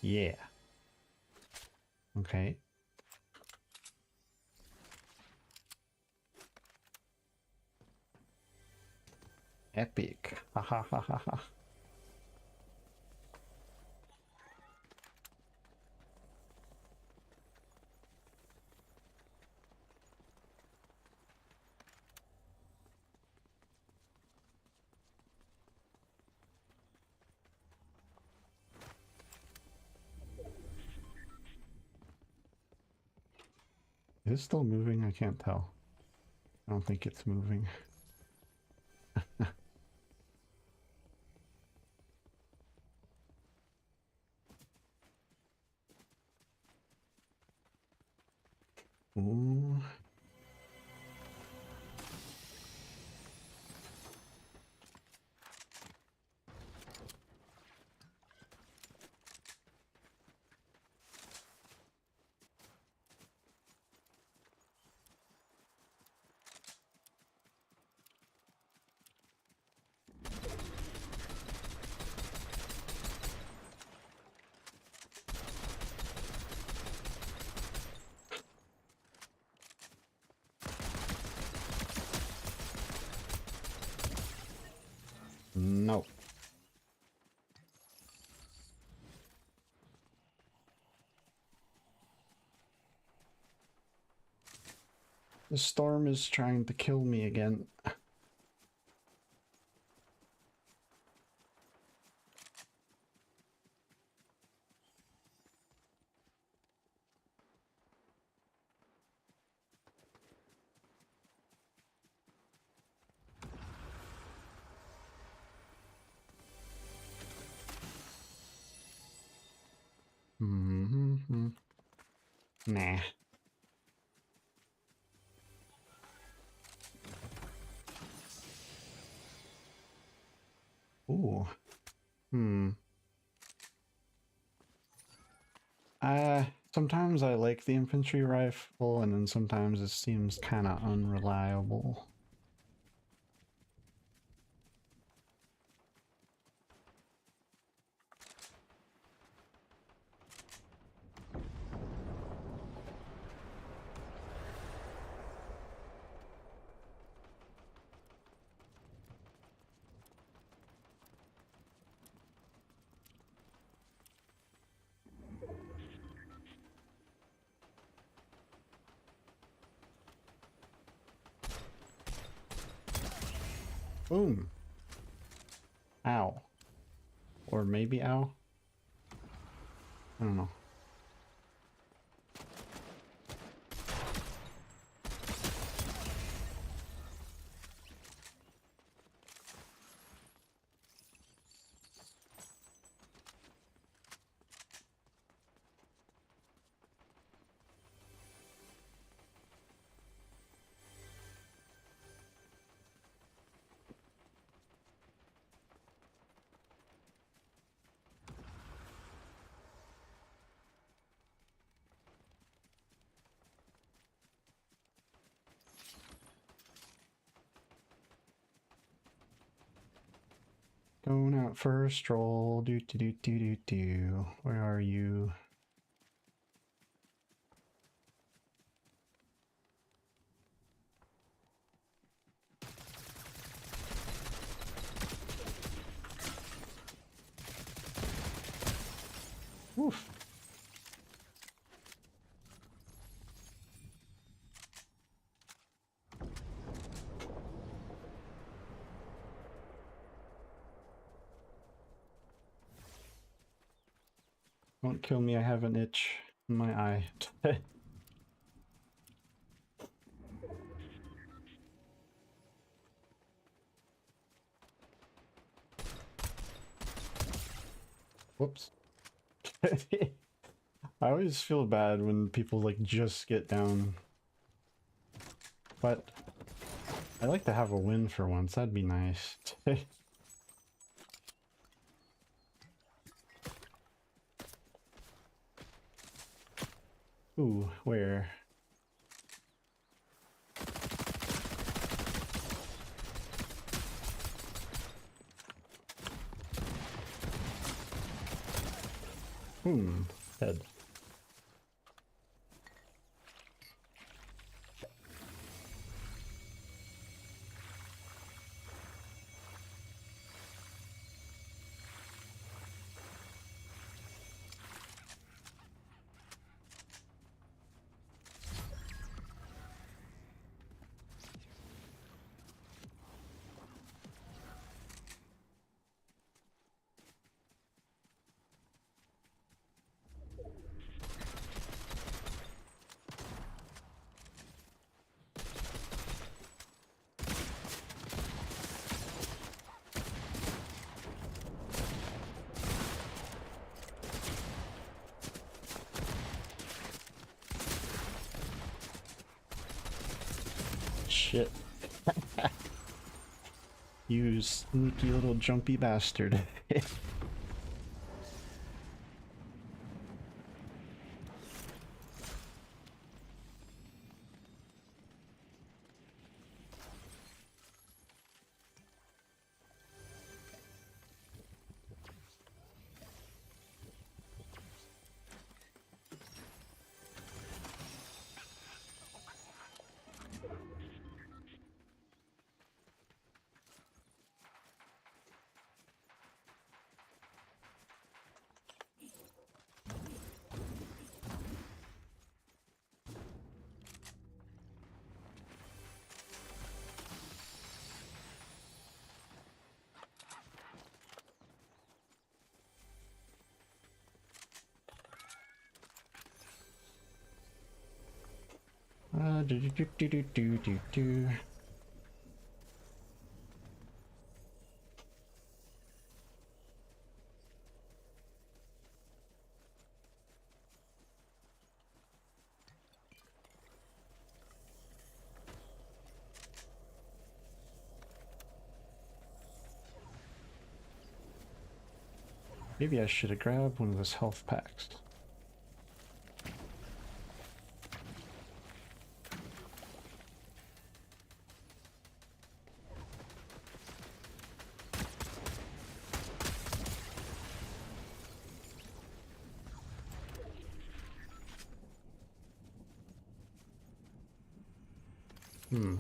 Yeah. Okay. Epic. Ha ha ha ha ha. Is it still moving? I can't tell. I don't think it's moving. Ooh. The storm is trying to kill me again. Mm-hmm. Nah. Ooh. Hmm. Sometimes I like the infantry rifle, and then sometimes it seems kind of unreliable. Boom. Ow. Or maybe ow? I don't know. Going out for a stroll. Do do do do do do. Where are you? Oof. Don't kill me, I have an itch in my eye. Whoops. I always feel bad when people like just get down. But I like to have a win for once, that'd be nice. Ooh, where? Dead. Shit. You sneaky little jumpy bastard. Do. Maybe I should have grabbed one of those health packs. Hmm.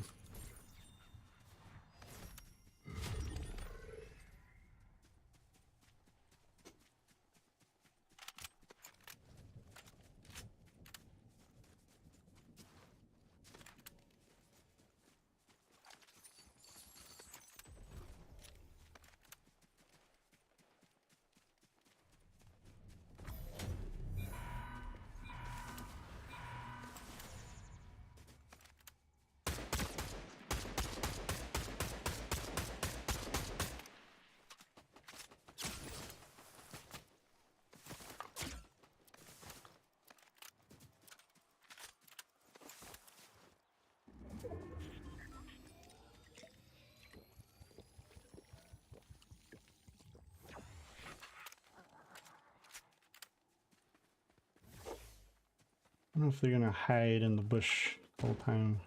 I don't know if they're gonna hide in the bush the whole time.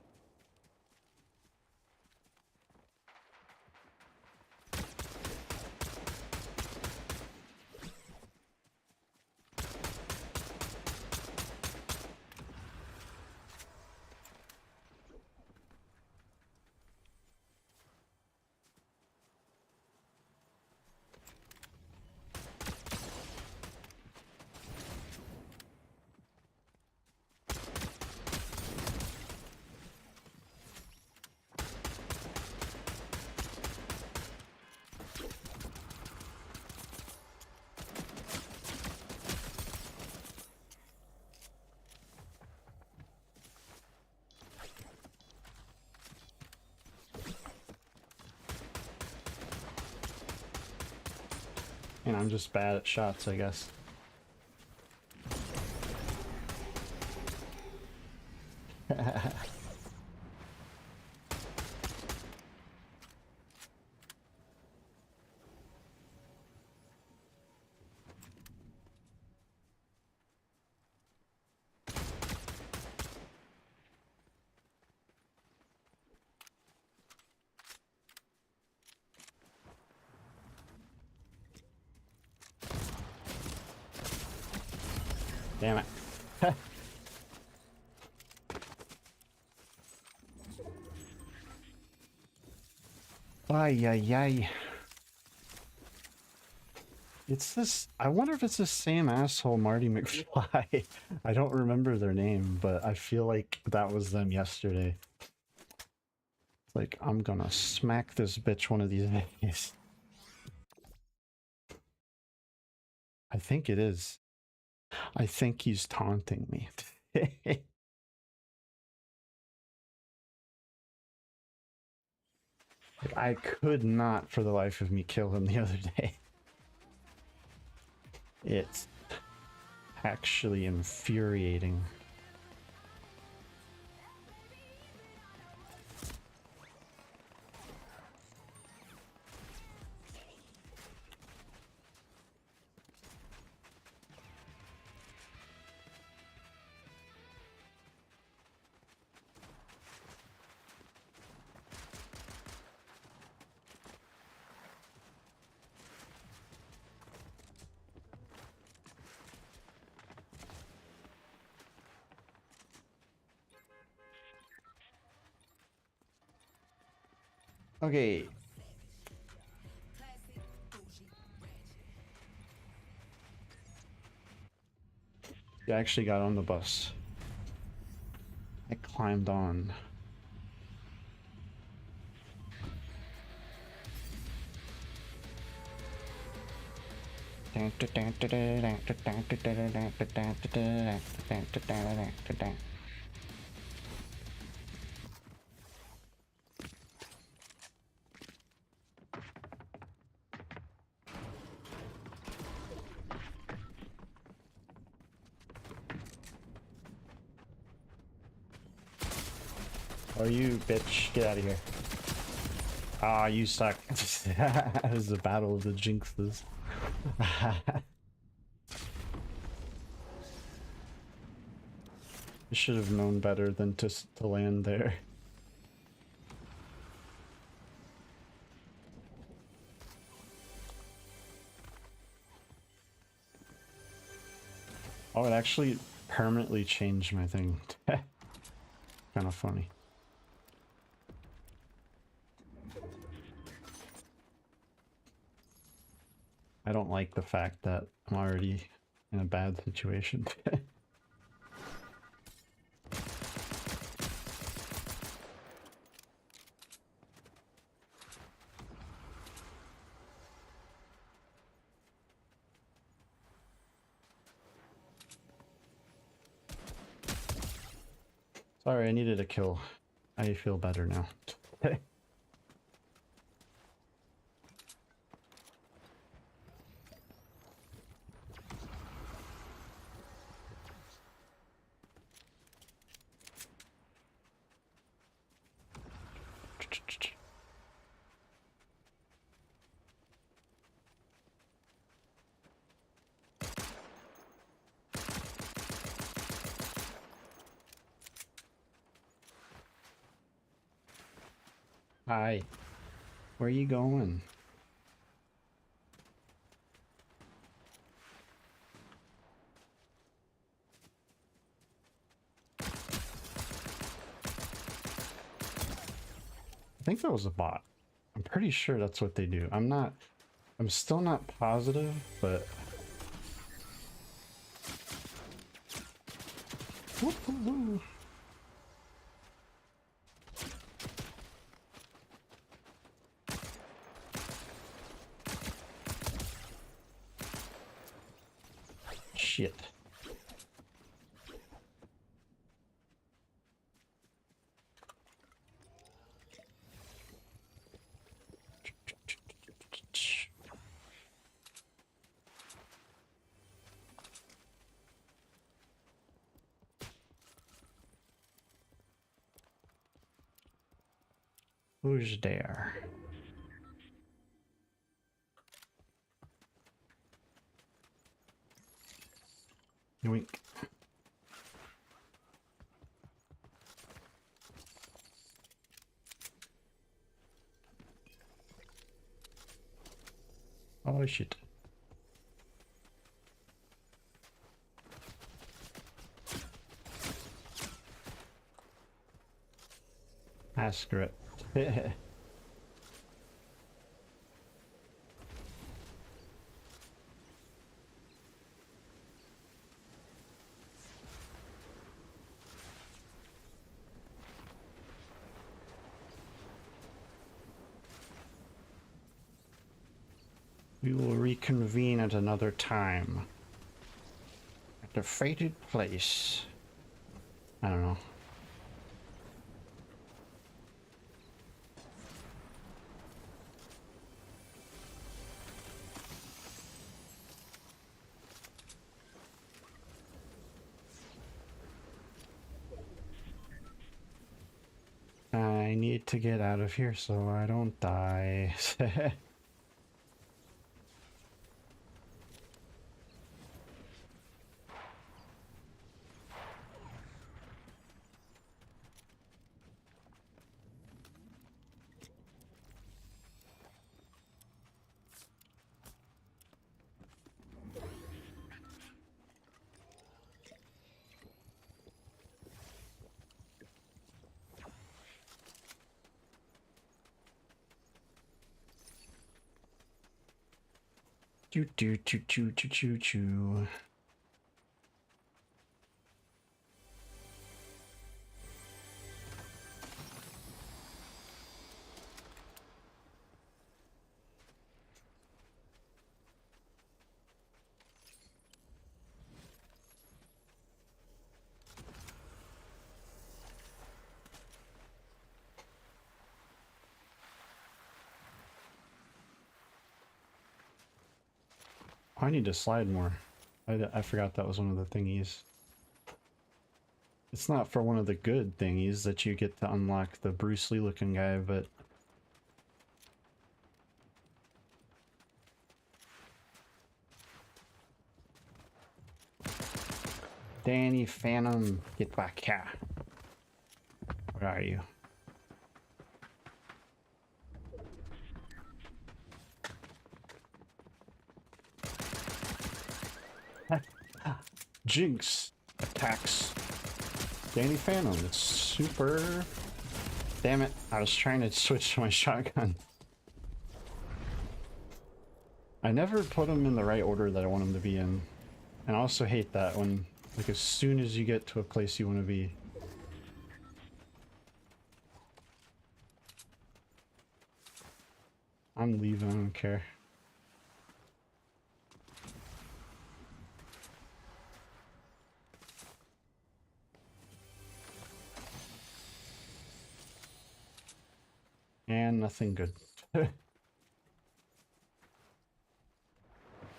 And I'm just bad at shots, I guess. Damn it. Ay, ay, ay. It's this. I wonder if it's the same asshole Marty McFly. I don't remember their name, but I feel like that was them yesterday. It's like, I'm gonna smack this bitch one of these days. I think it is. I think he's taunting me. Like, I could not for the life of me kill him the other day. It's actually infuriating. Okay. I actually got on the bus. I climbed on. Oh, you bitch. Get out of here. Ah, you suck. This is a battle of the jinxes. I should have known better than to land there. Oh, it actually permanently changed my thing. Kind of funny. I don't like the fact that I'm already in a bad situation. Sorry, I needed a kill. I feel better now. Hi. Where are you going? I think that was a bot. I'm pretty sure that's what they do. I'm still not positive, but... Woo-hoo-hoo. Shit. Who's there? Yoink. Oh shit. Ah, screw it. We will reconvene at another time. At a fated place. I don't know. I need to get out of here so I don't die. Choo choo choo choo choo choo choo. I need to slide more. I forgot that was one of the thingies. It's not for one of the good thingies that you get to unlock the Bruce Lee looking guy, but... Danny Phantom, get back here. Where are you? Jinx attacks Danny Phantom. It's super... Damn it, I was trying to switch to my shotgun. I never put them in the right order that I want them to be in. And I also hate that when, like, as soon as you get to a place you want to be. I'm leaving, I don't care. And nothing good.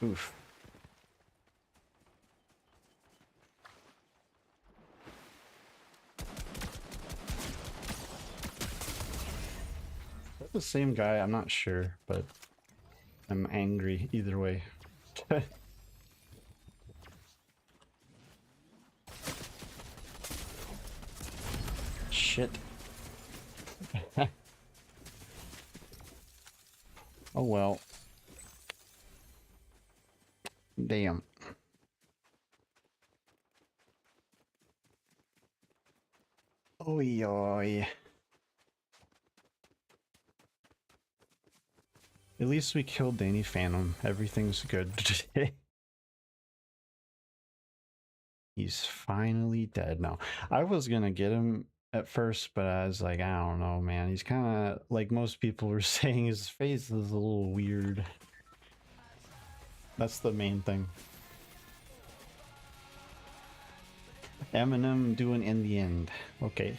Oof. Is that the same guy? I'm not sure, but I'm angry either way. Shit. Oh well. Damn. Oi oi. At least we killed Danny Phantom. Everything's good today. He's finally dead now. I was gonna get him at first, but I was like, I don't know, man. He's kind of like most people were saying, his face is a little weird. That's the main thing. Eminem doing in the end. Okay.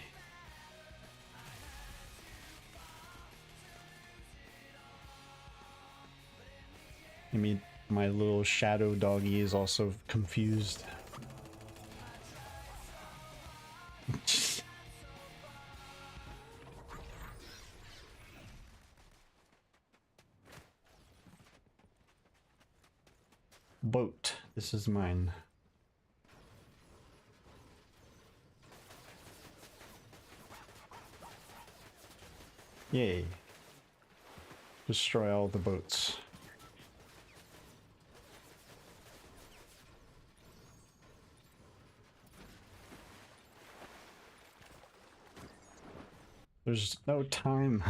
I mean, my little shadow doggy is also confused. Boat. This is mine. Yay. Destroy all the boats. There's no time.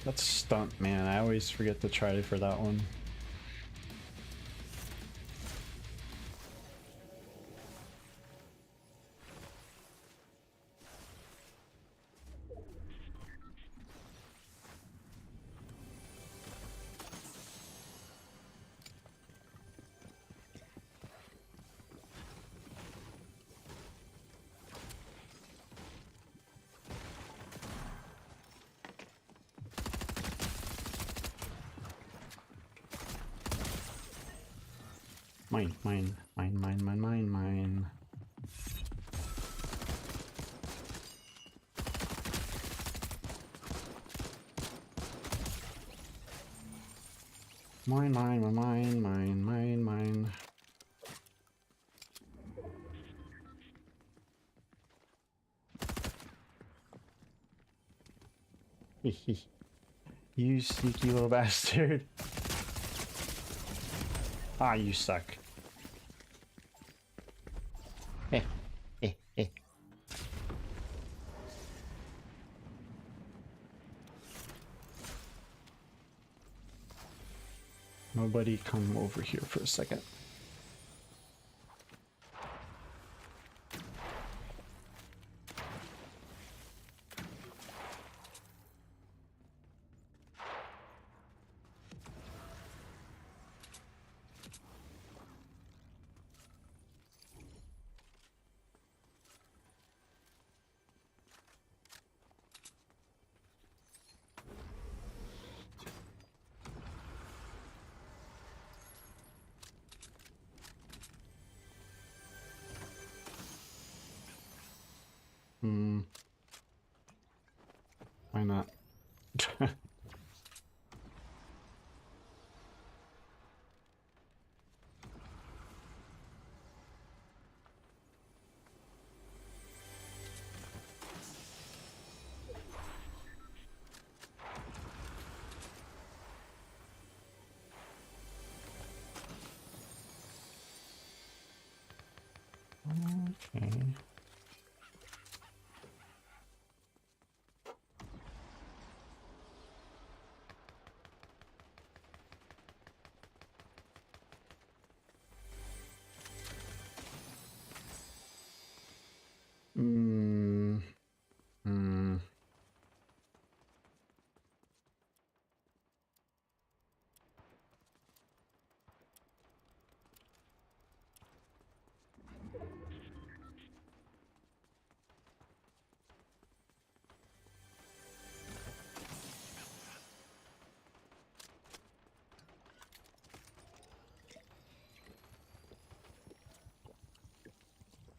That's stunt, man. I always forget to try for that one. Mine, mine, mine, mine, mine, mine, mine. Mine, mine, mine, mine, mine, mine, mine. You sneaky little bastard. Ah, you suck. Eh, eh, eh. Nobody come over here for a second. Hmm. Why not? Okay. Hmm. Hmm.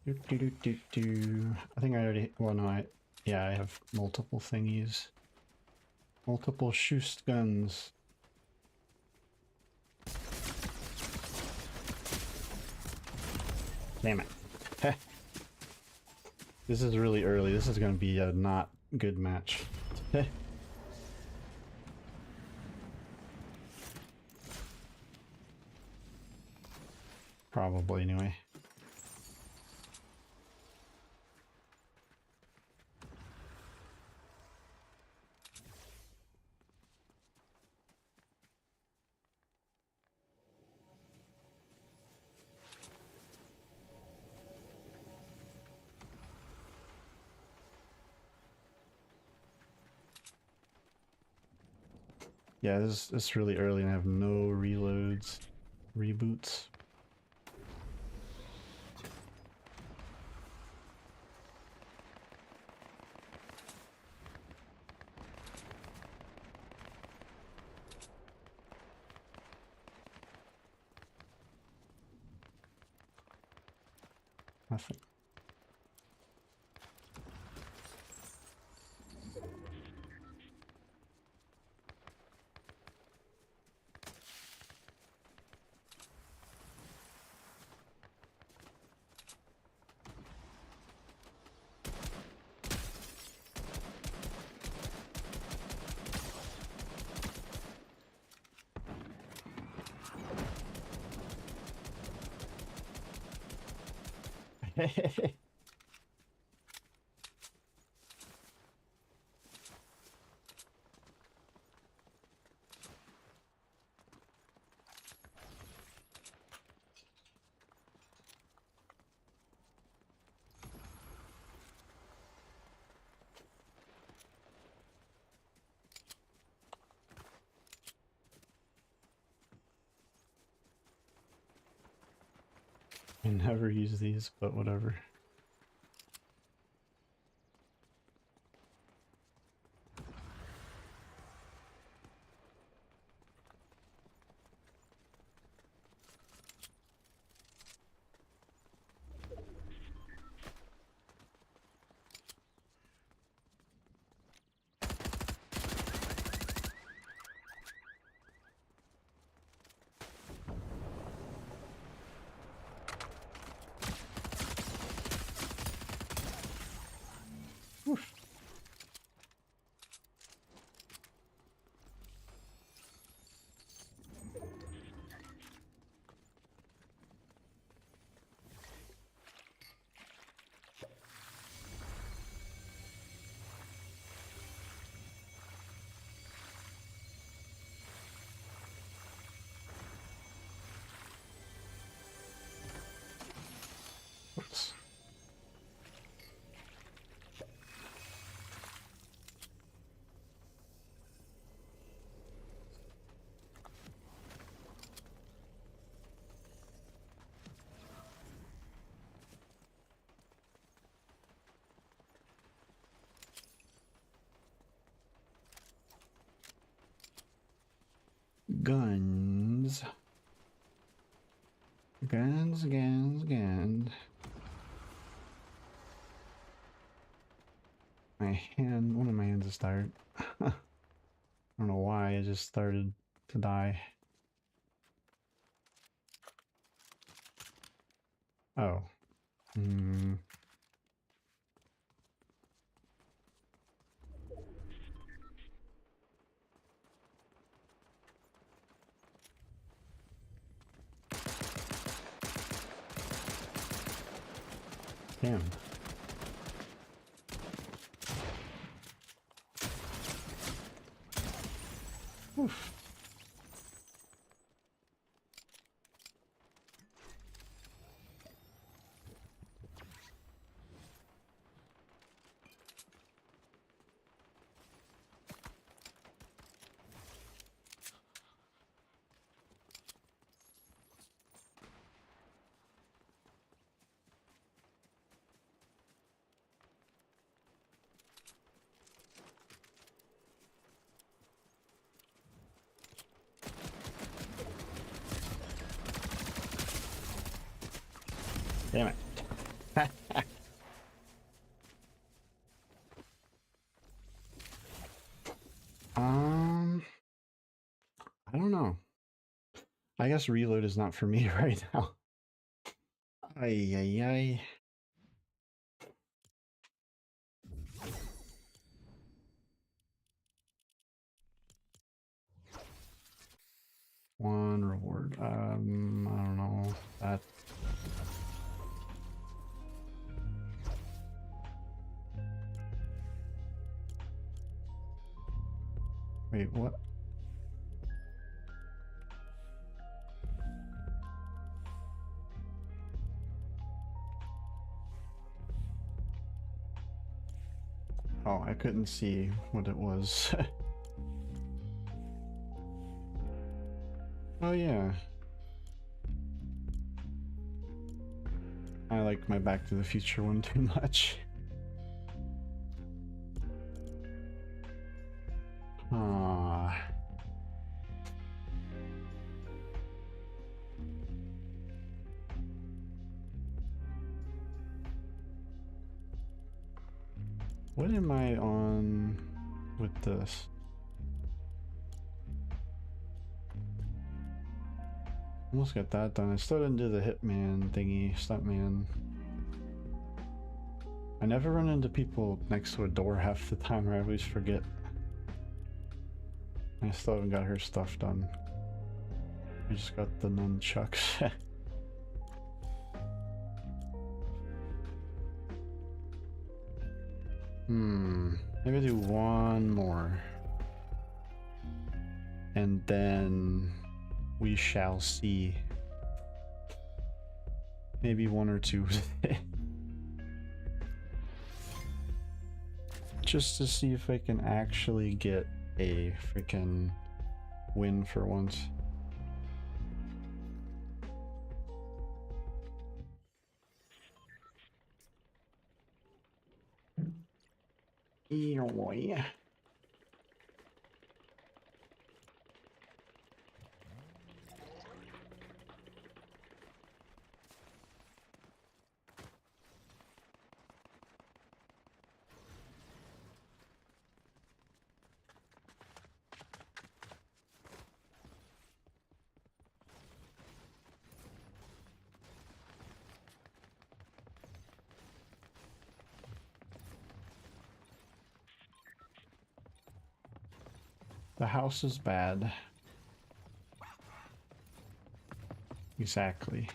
Do, do, do, do, do. I think I already. Well, no, yeah, I have multiple thingies. Multiple Schust guns. Damn it. This is really early. This is going to be a not good match. Probably, anyway. Yeah, this is really early and I have no reloads, reboots. Nothing. I never use these, but whatever. Oof. Oops. Guns. Guns, guns, guns. One of my hands is tired. I don't know why, it just started to die. Oh. Damn. Oof. Damn it. I don't know. I guess reload is not for me right now. Ay, ay, ay. One reward. I don't know. That. Wait, what? Oh, I couldn't see what it was. Oh yeah. I like my Back to the Future one too much. Ah. What am I on with this? Almost got that done. I still didn't do the hitman thingy, stuntman. I never run into people next to a door half the time, or I always forget. I still haven't got her stuff done. I just got the nunchucks. Maybe do one more. And then we shall see. Maybe one or two. Just to see if I can actually get a freaking win for once. Yeah. The house is bad. Exactly.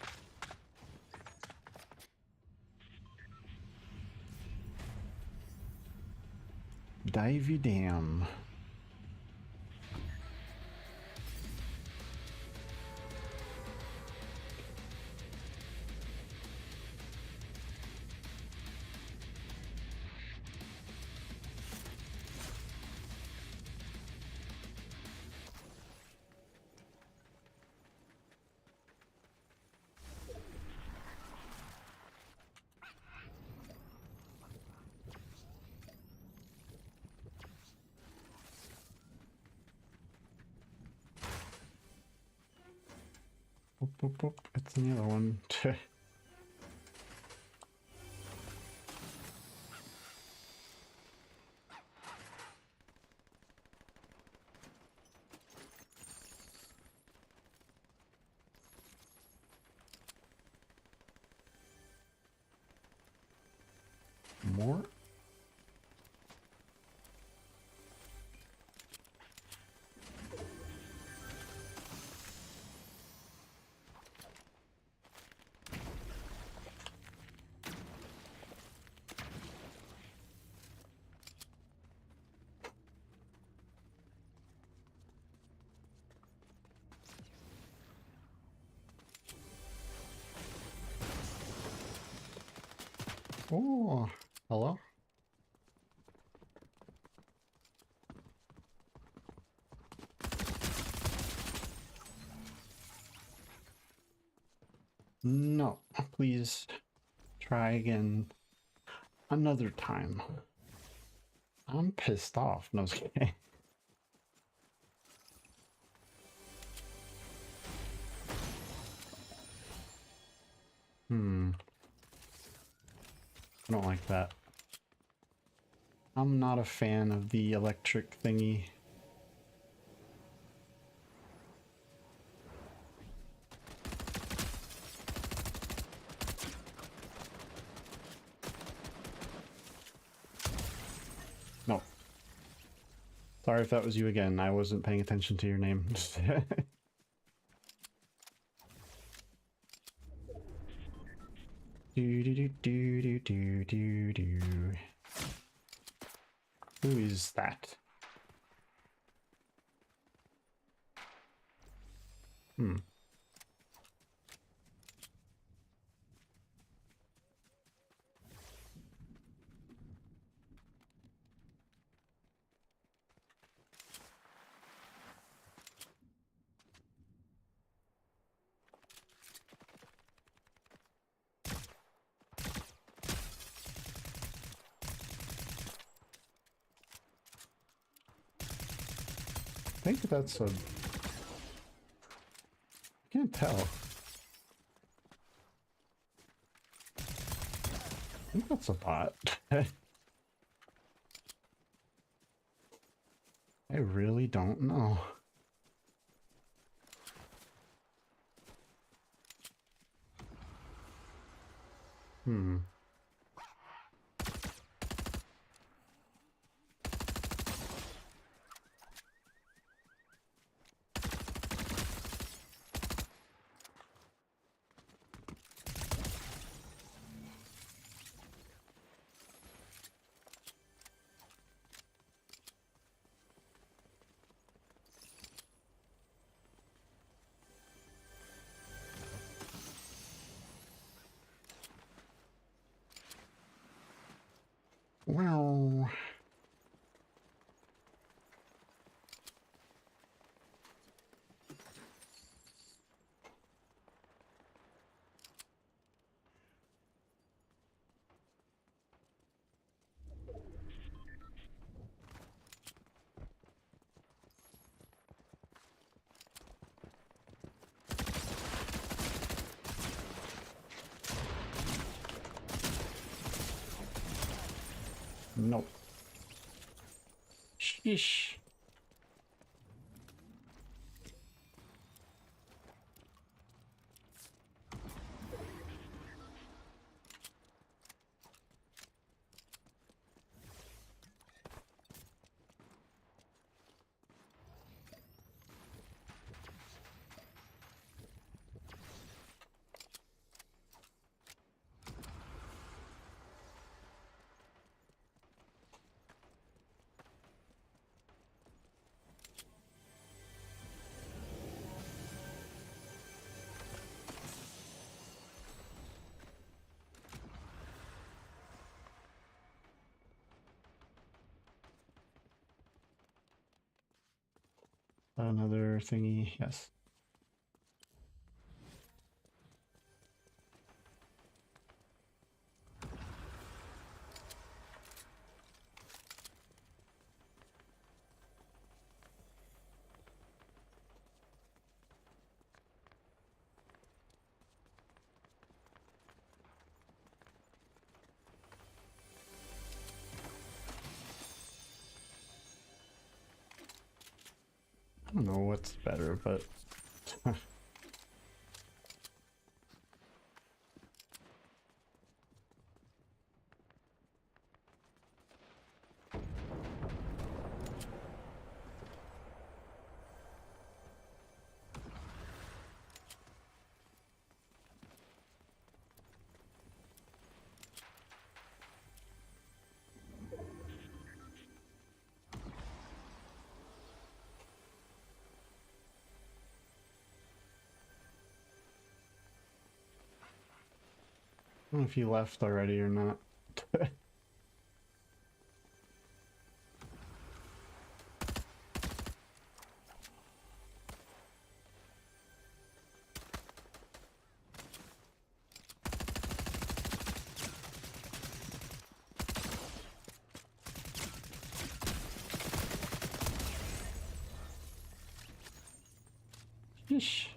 Divey Dam. Boop, boop, boop. It's another one. More? Oh, hello? No, please try again another time. I'm pissed off. No, it's okay. I don't like that. I'm not a fan of the electric thingy. No. Sorry if that was you again. I wasn't paying attention to your name. Do do do do do do do. Who is that? I think that's a... I can't tell. I think that's a bot. I really don't know. Well... Nope. Sheesh. Another thingy, yes. I don't know what's better, but... I don't know if you left already or not. Yeesh.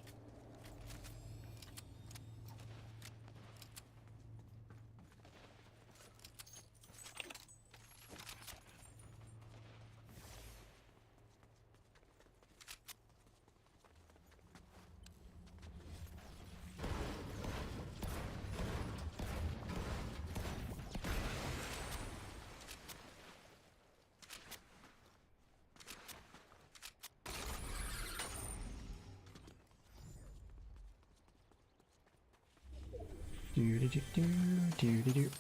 Do do do do do do do.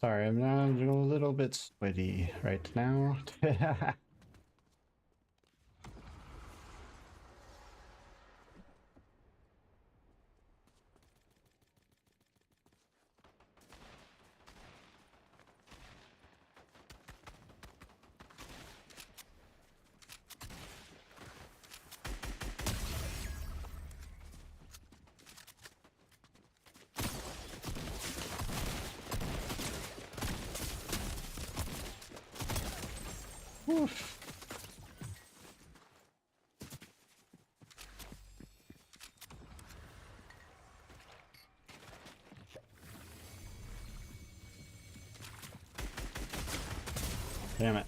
Sorry, I'm a little bit sweaty right now. Oof. Damn it.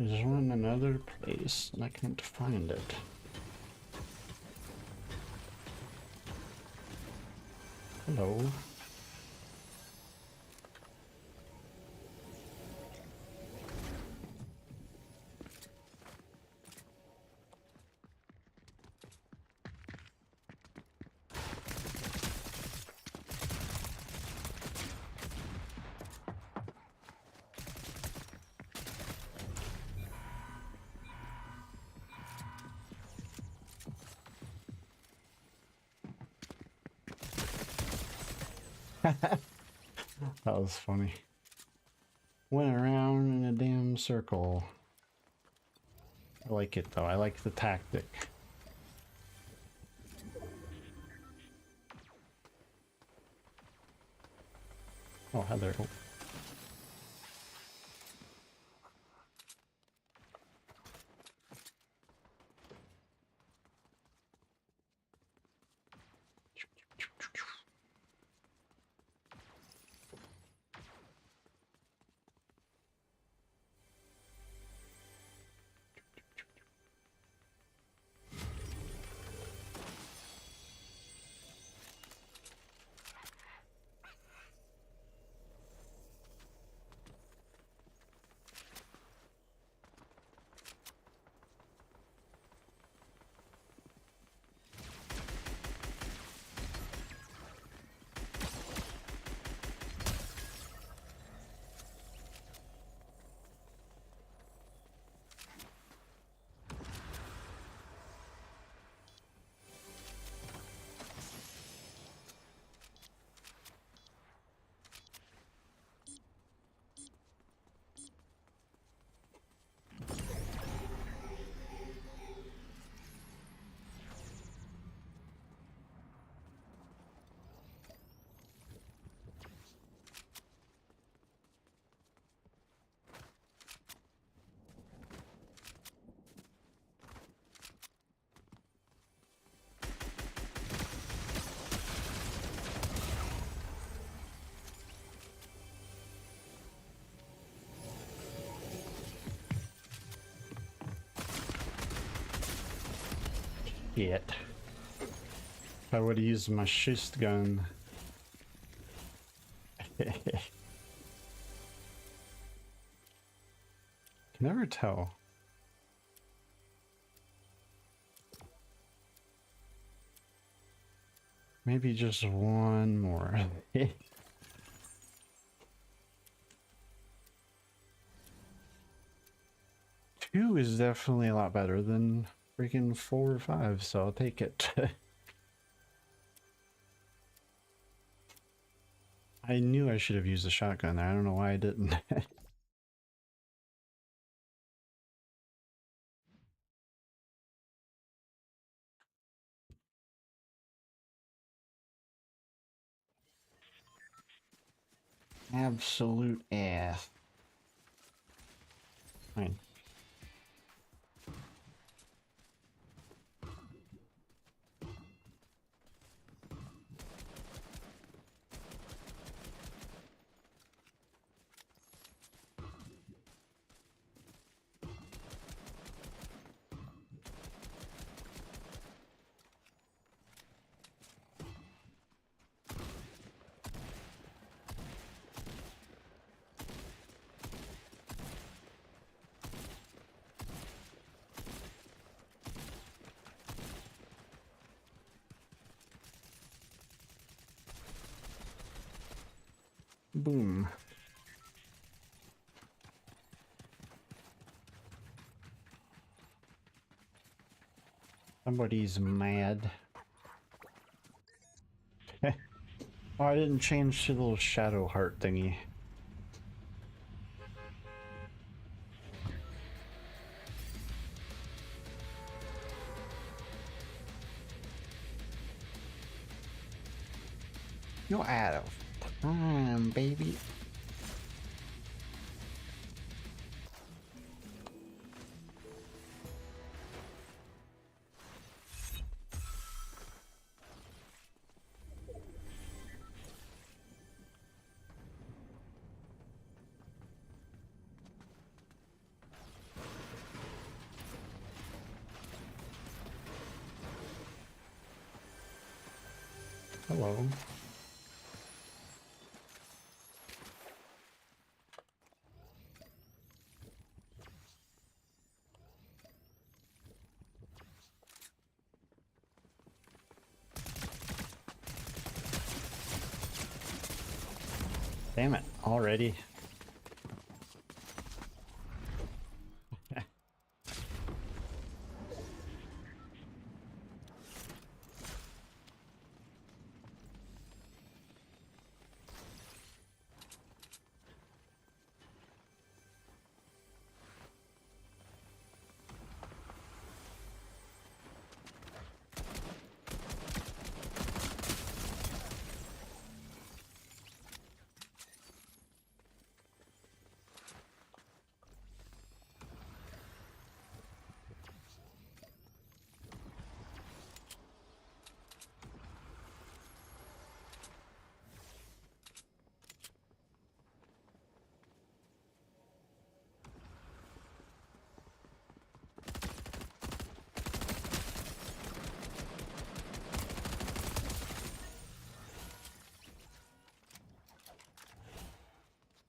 There's one in another place and I can't find it. Hello. That was funny. Went around in a damn circle. I like it though. I like the tactic. Oh, Heather. Oh. Shit. I would have used my schist gun. Can never tell. Maybe just one more. 2 is definitely a lot better than freaking 4 or 5, so I'll take it. I knew I should have used a shotgun there. I don't know why I didn't. Absolute ass. Fine. Boom. Somebody's mad. Oh, I didn't change to the little shadow heart thingy. You're out of time, baby. Hello. Damn it, already.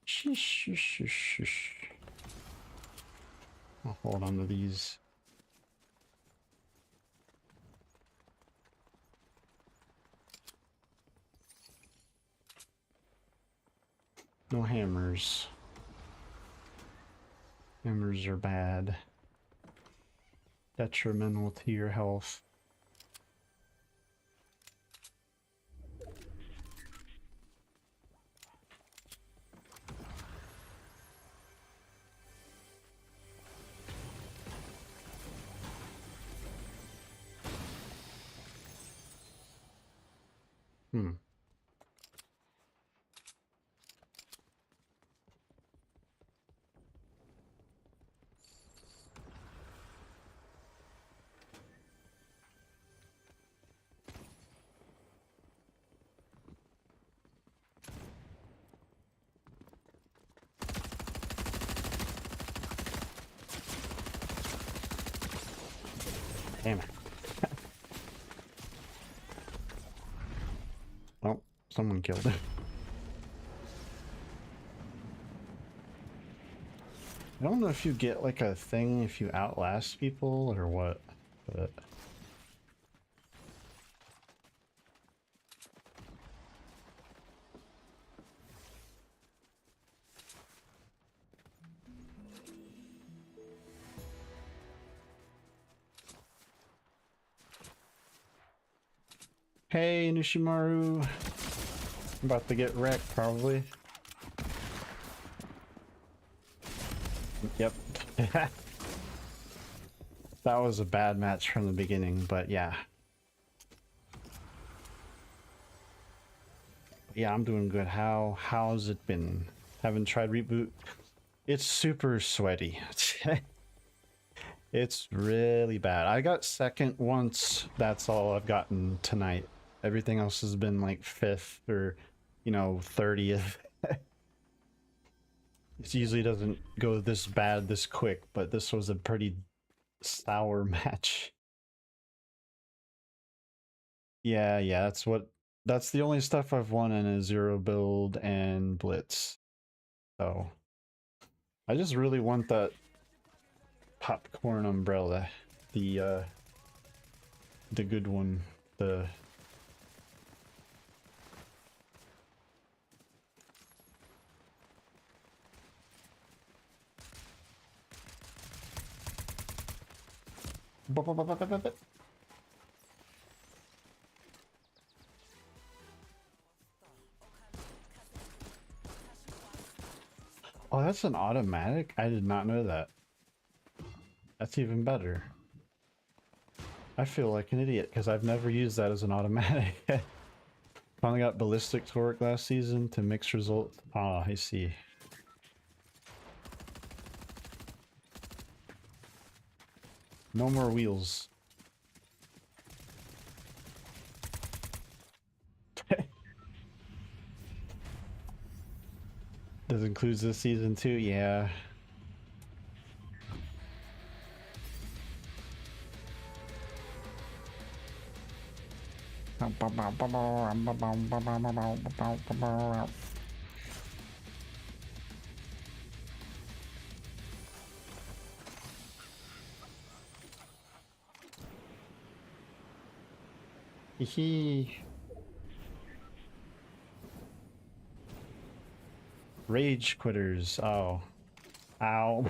Shush, shush, shush, shush. I'll hold on to these. No hammers. Hammers are bad. Detrimental to your health. Damn it. someone killed him. I don't know if you get like a thing if you outlast people or what, but... Hey, Nishimaru. I'm about to get wrecked, probably. Yep. That was a bad match from the beginning, but yeah. Yeah, I'm doing good. How's it been? Haven't tried reboot? It's super sweaty. It's really bad. I got second once. That's all I've gotten tonight. Everything else has been like 5th or, you know, 30th. It usually doesn't go this bad this quick, but this was a pretty sour match. Yeah, that's the only stuff I've won in a 0 build and blitz. So I just really want that popcorn umbrella, the good one, the... Oh, that's an automatic? I did not know that. That's even better. I feel like an idiot because I've never used that as an automatic. Finally got ballistic torque last season to mix results. Ah, I see. No more wheels. This includes this season too? Yeah. Hee. Rage quitters. Oh. Ow.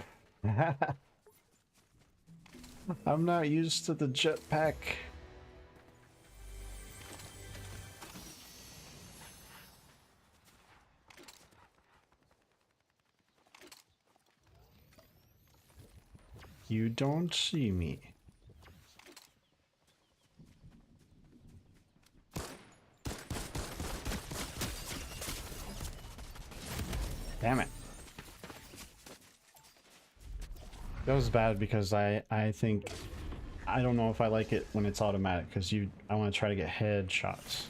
I'm not used to the jetpack. You don't see me. Damn it. That was bad because I think I don't know if I like it when it's automatic because I want to try to get headshots.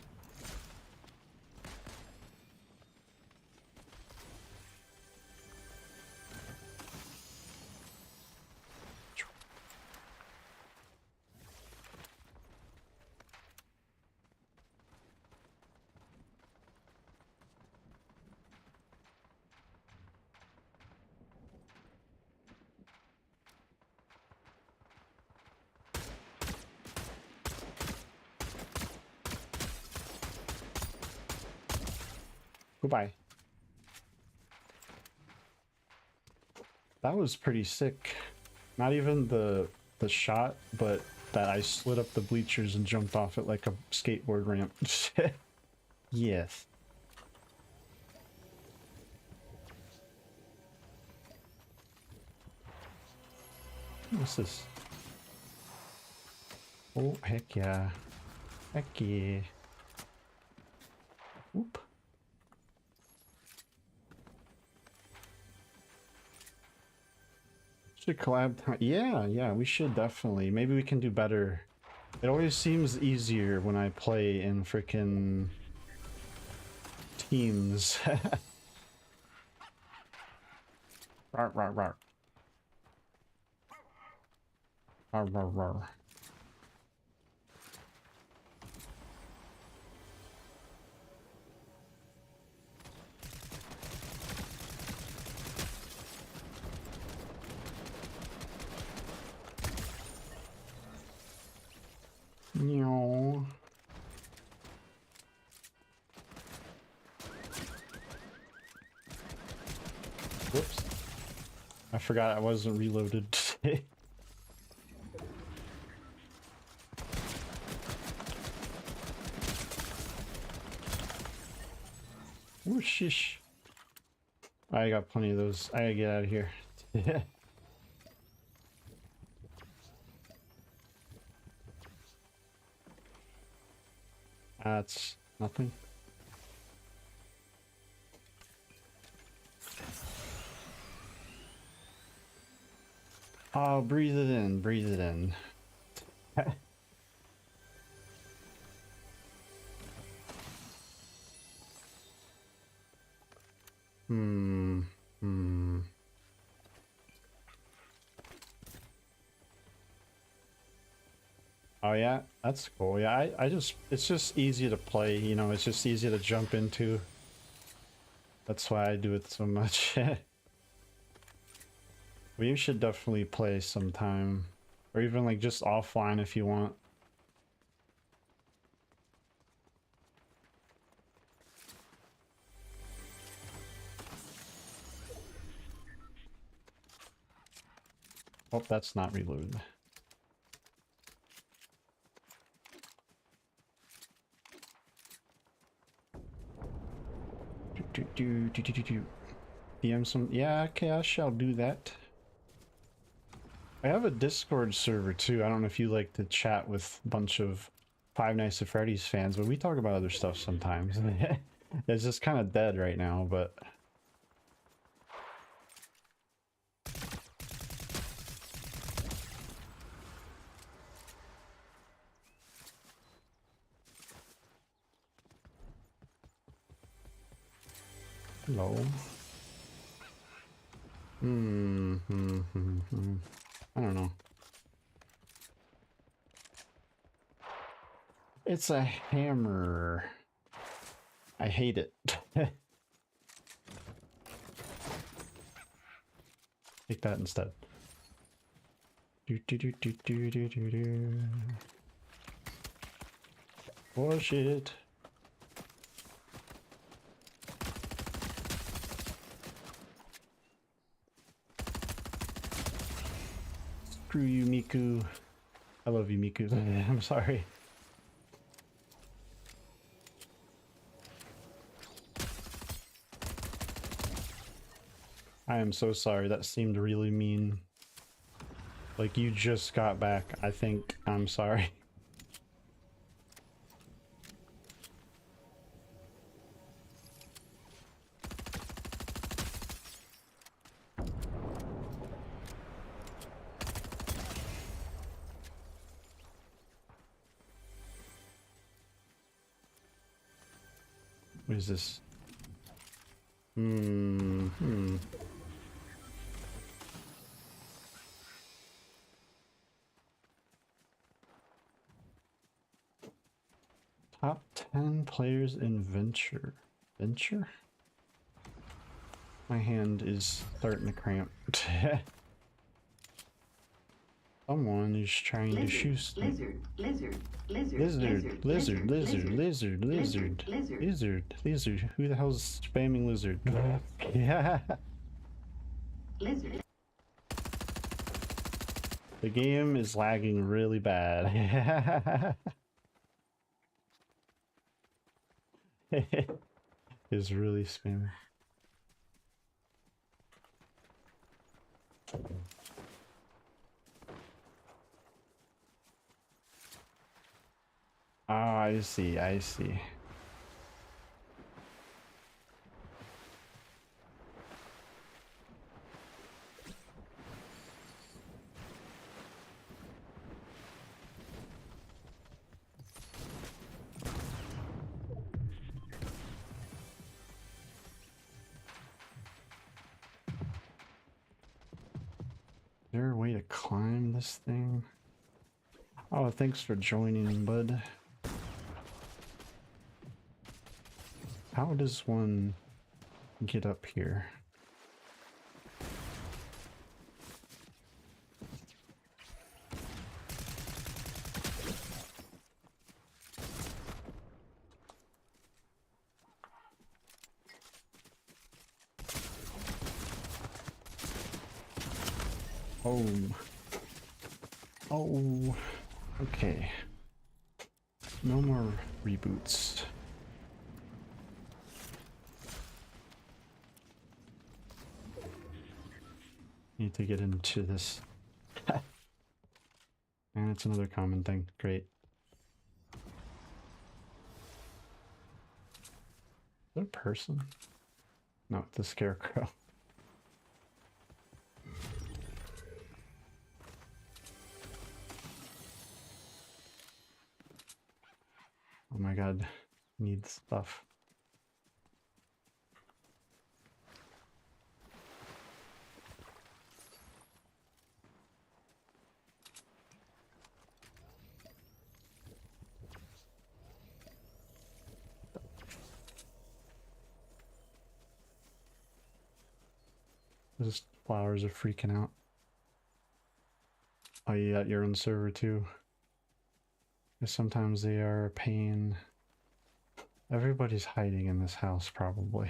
Goodbye. That was pretty sick. Not even the shot, but that I slid up the bleachers and jumped off it like a skateboard ramp. Yes. What's this? Oh, heck yeah. Heck yeah. Whoop. Should collab time. Yeah, we should definitely. Maybe we can do better. It always seems easier when I play in frickin' teams. Rawr, rawr, rawr. Rawr, rawr, rawr. forgot I wasn't reloaded today. Oh, shish. I got plenty of those. I gotta get out of here. That's nothing. Oh, breathe it in, breathe it in. Oh yeah, that's cool. Yeah, I just, it's just easy to play, you know, it's just easy to jump into. That's why I do it so much. We should definitely play sometime. Or even like just offline if you want. Oh, that's not reload. DM some, yeah, okay, I shall do that. I have a Discord server too. I don't know if you like to chat with a bunch of Five Nights at Freddy's fans, but we talk about other stuff sometimes. It's just kind of dead right now, but... Hello. I don't know. It's a hammer. I hate it. Take that instead. Oh shit. Screw you, Miku. I love you, Miku. I'm sorry. I am so sorry. That seemed really mean. Like you just got back. I think I'm sorry. What is this? Top 10 players in Venture. Venture? My hand is starting to cramp. Someone is trying to shoot. Lizard. Who the hell's spamming lizard? Yeah. Lizard. The game is lagging really bad. It's really spamming. Ah, I see, I see. Is there a way to climb this thing? Oh, thanks for joining, bud. How does one get up here? Oh. Oh. Okay. No more reboots. Need to get into this. And it's another common thing. Great. Is that a person? No, it's a scarecrow. Oh my god. Need stuff. Those flowers are freaking out. Oh, you got your own server too? Because sometimes they are a pain. Everybody's hiding in this house, probably.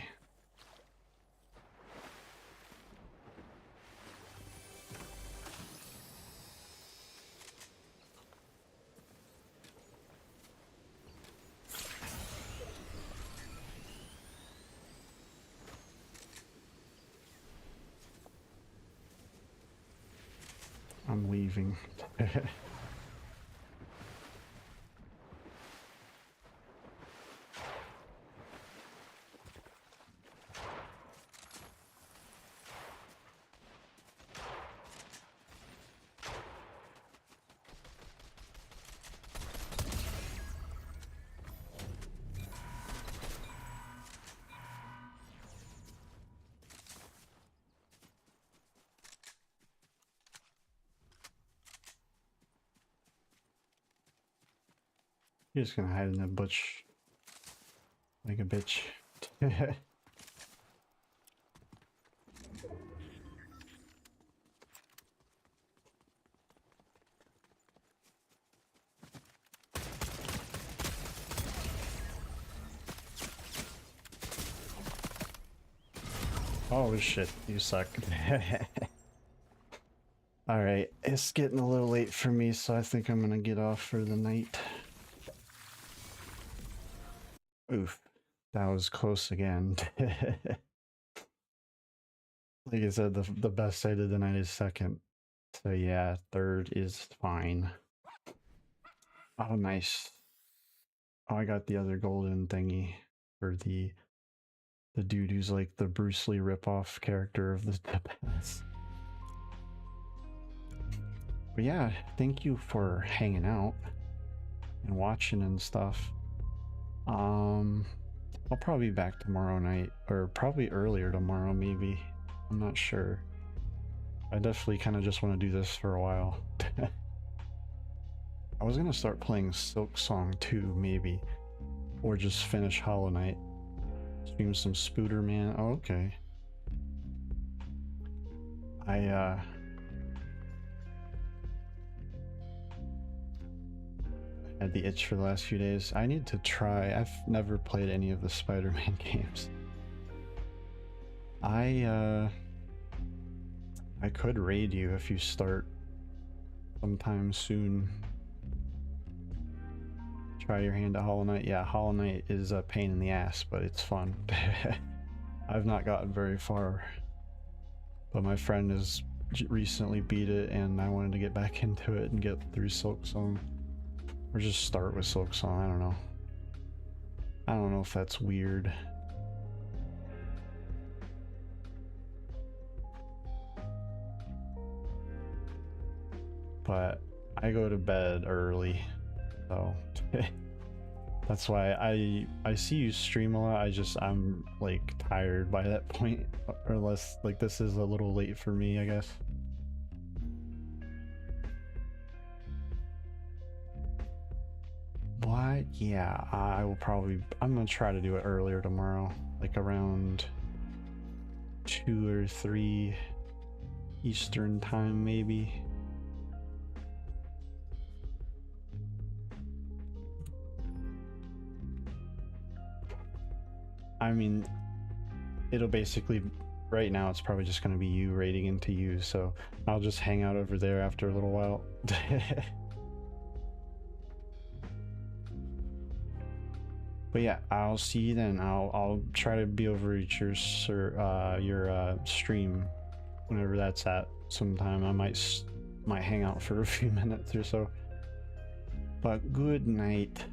I'm leaving. You're just gonna hide in that bush like a bitch. Oh shit, you suck. Alright, it's getting a little late for me, so I think I'm gonna get off for the night. Oof, that was close again. Like I said, the best side of the night is second. So yeah, third is fine. Oh, nice. Oh, I got the other golden thingy for the dude who's like the Bruce Lee ripoff character of the past. But yeah, thank you for hanging out and watching and stuff. I'll probably be back tomorrow night, or probably earlier tomorrow, maybe. I'm not sure. I definitely kind of just want to do this for a while. I was gonna start playing Silk Song 2, maybe. Or just finish Hollow Knight. Stream some Spooderman. Oh, okay. I had the itch for the last few days. I need to try. I've never played any of the Spider-Man games. I could raid you if you start sometime soon. Try your hand at Hollow Knight. Yeah, Hollow Knight is a pain in the ass, but it's fun. I've not gotten very far, but my friend has recently beat it, and I wanted to get back into it and get through Silk Song. Or just start with Silk Song, I don't know. I don't know if that's weird. But I go to bed early, so that's why I see you stream a lot. I'm like tired by that point, or less. Like this is a little late for me, I guess. But yeah, I'm gonna try to do it earlier tomorrow, like around 2 or 3 Eastern time, maybe. I mean, it'll basically right now it's probably just going to be you raiding into you, so I'll just hang out over there after a little while. But yeah, I'll see you then. I'll try to be over at your stream whenever that's at sometime. I might hang out for a few minutes or so. But good night.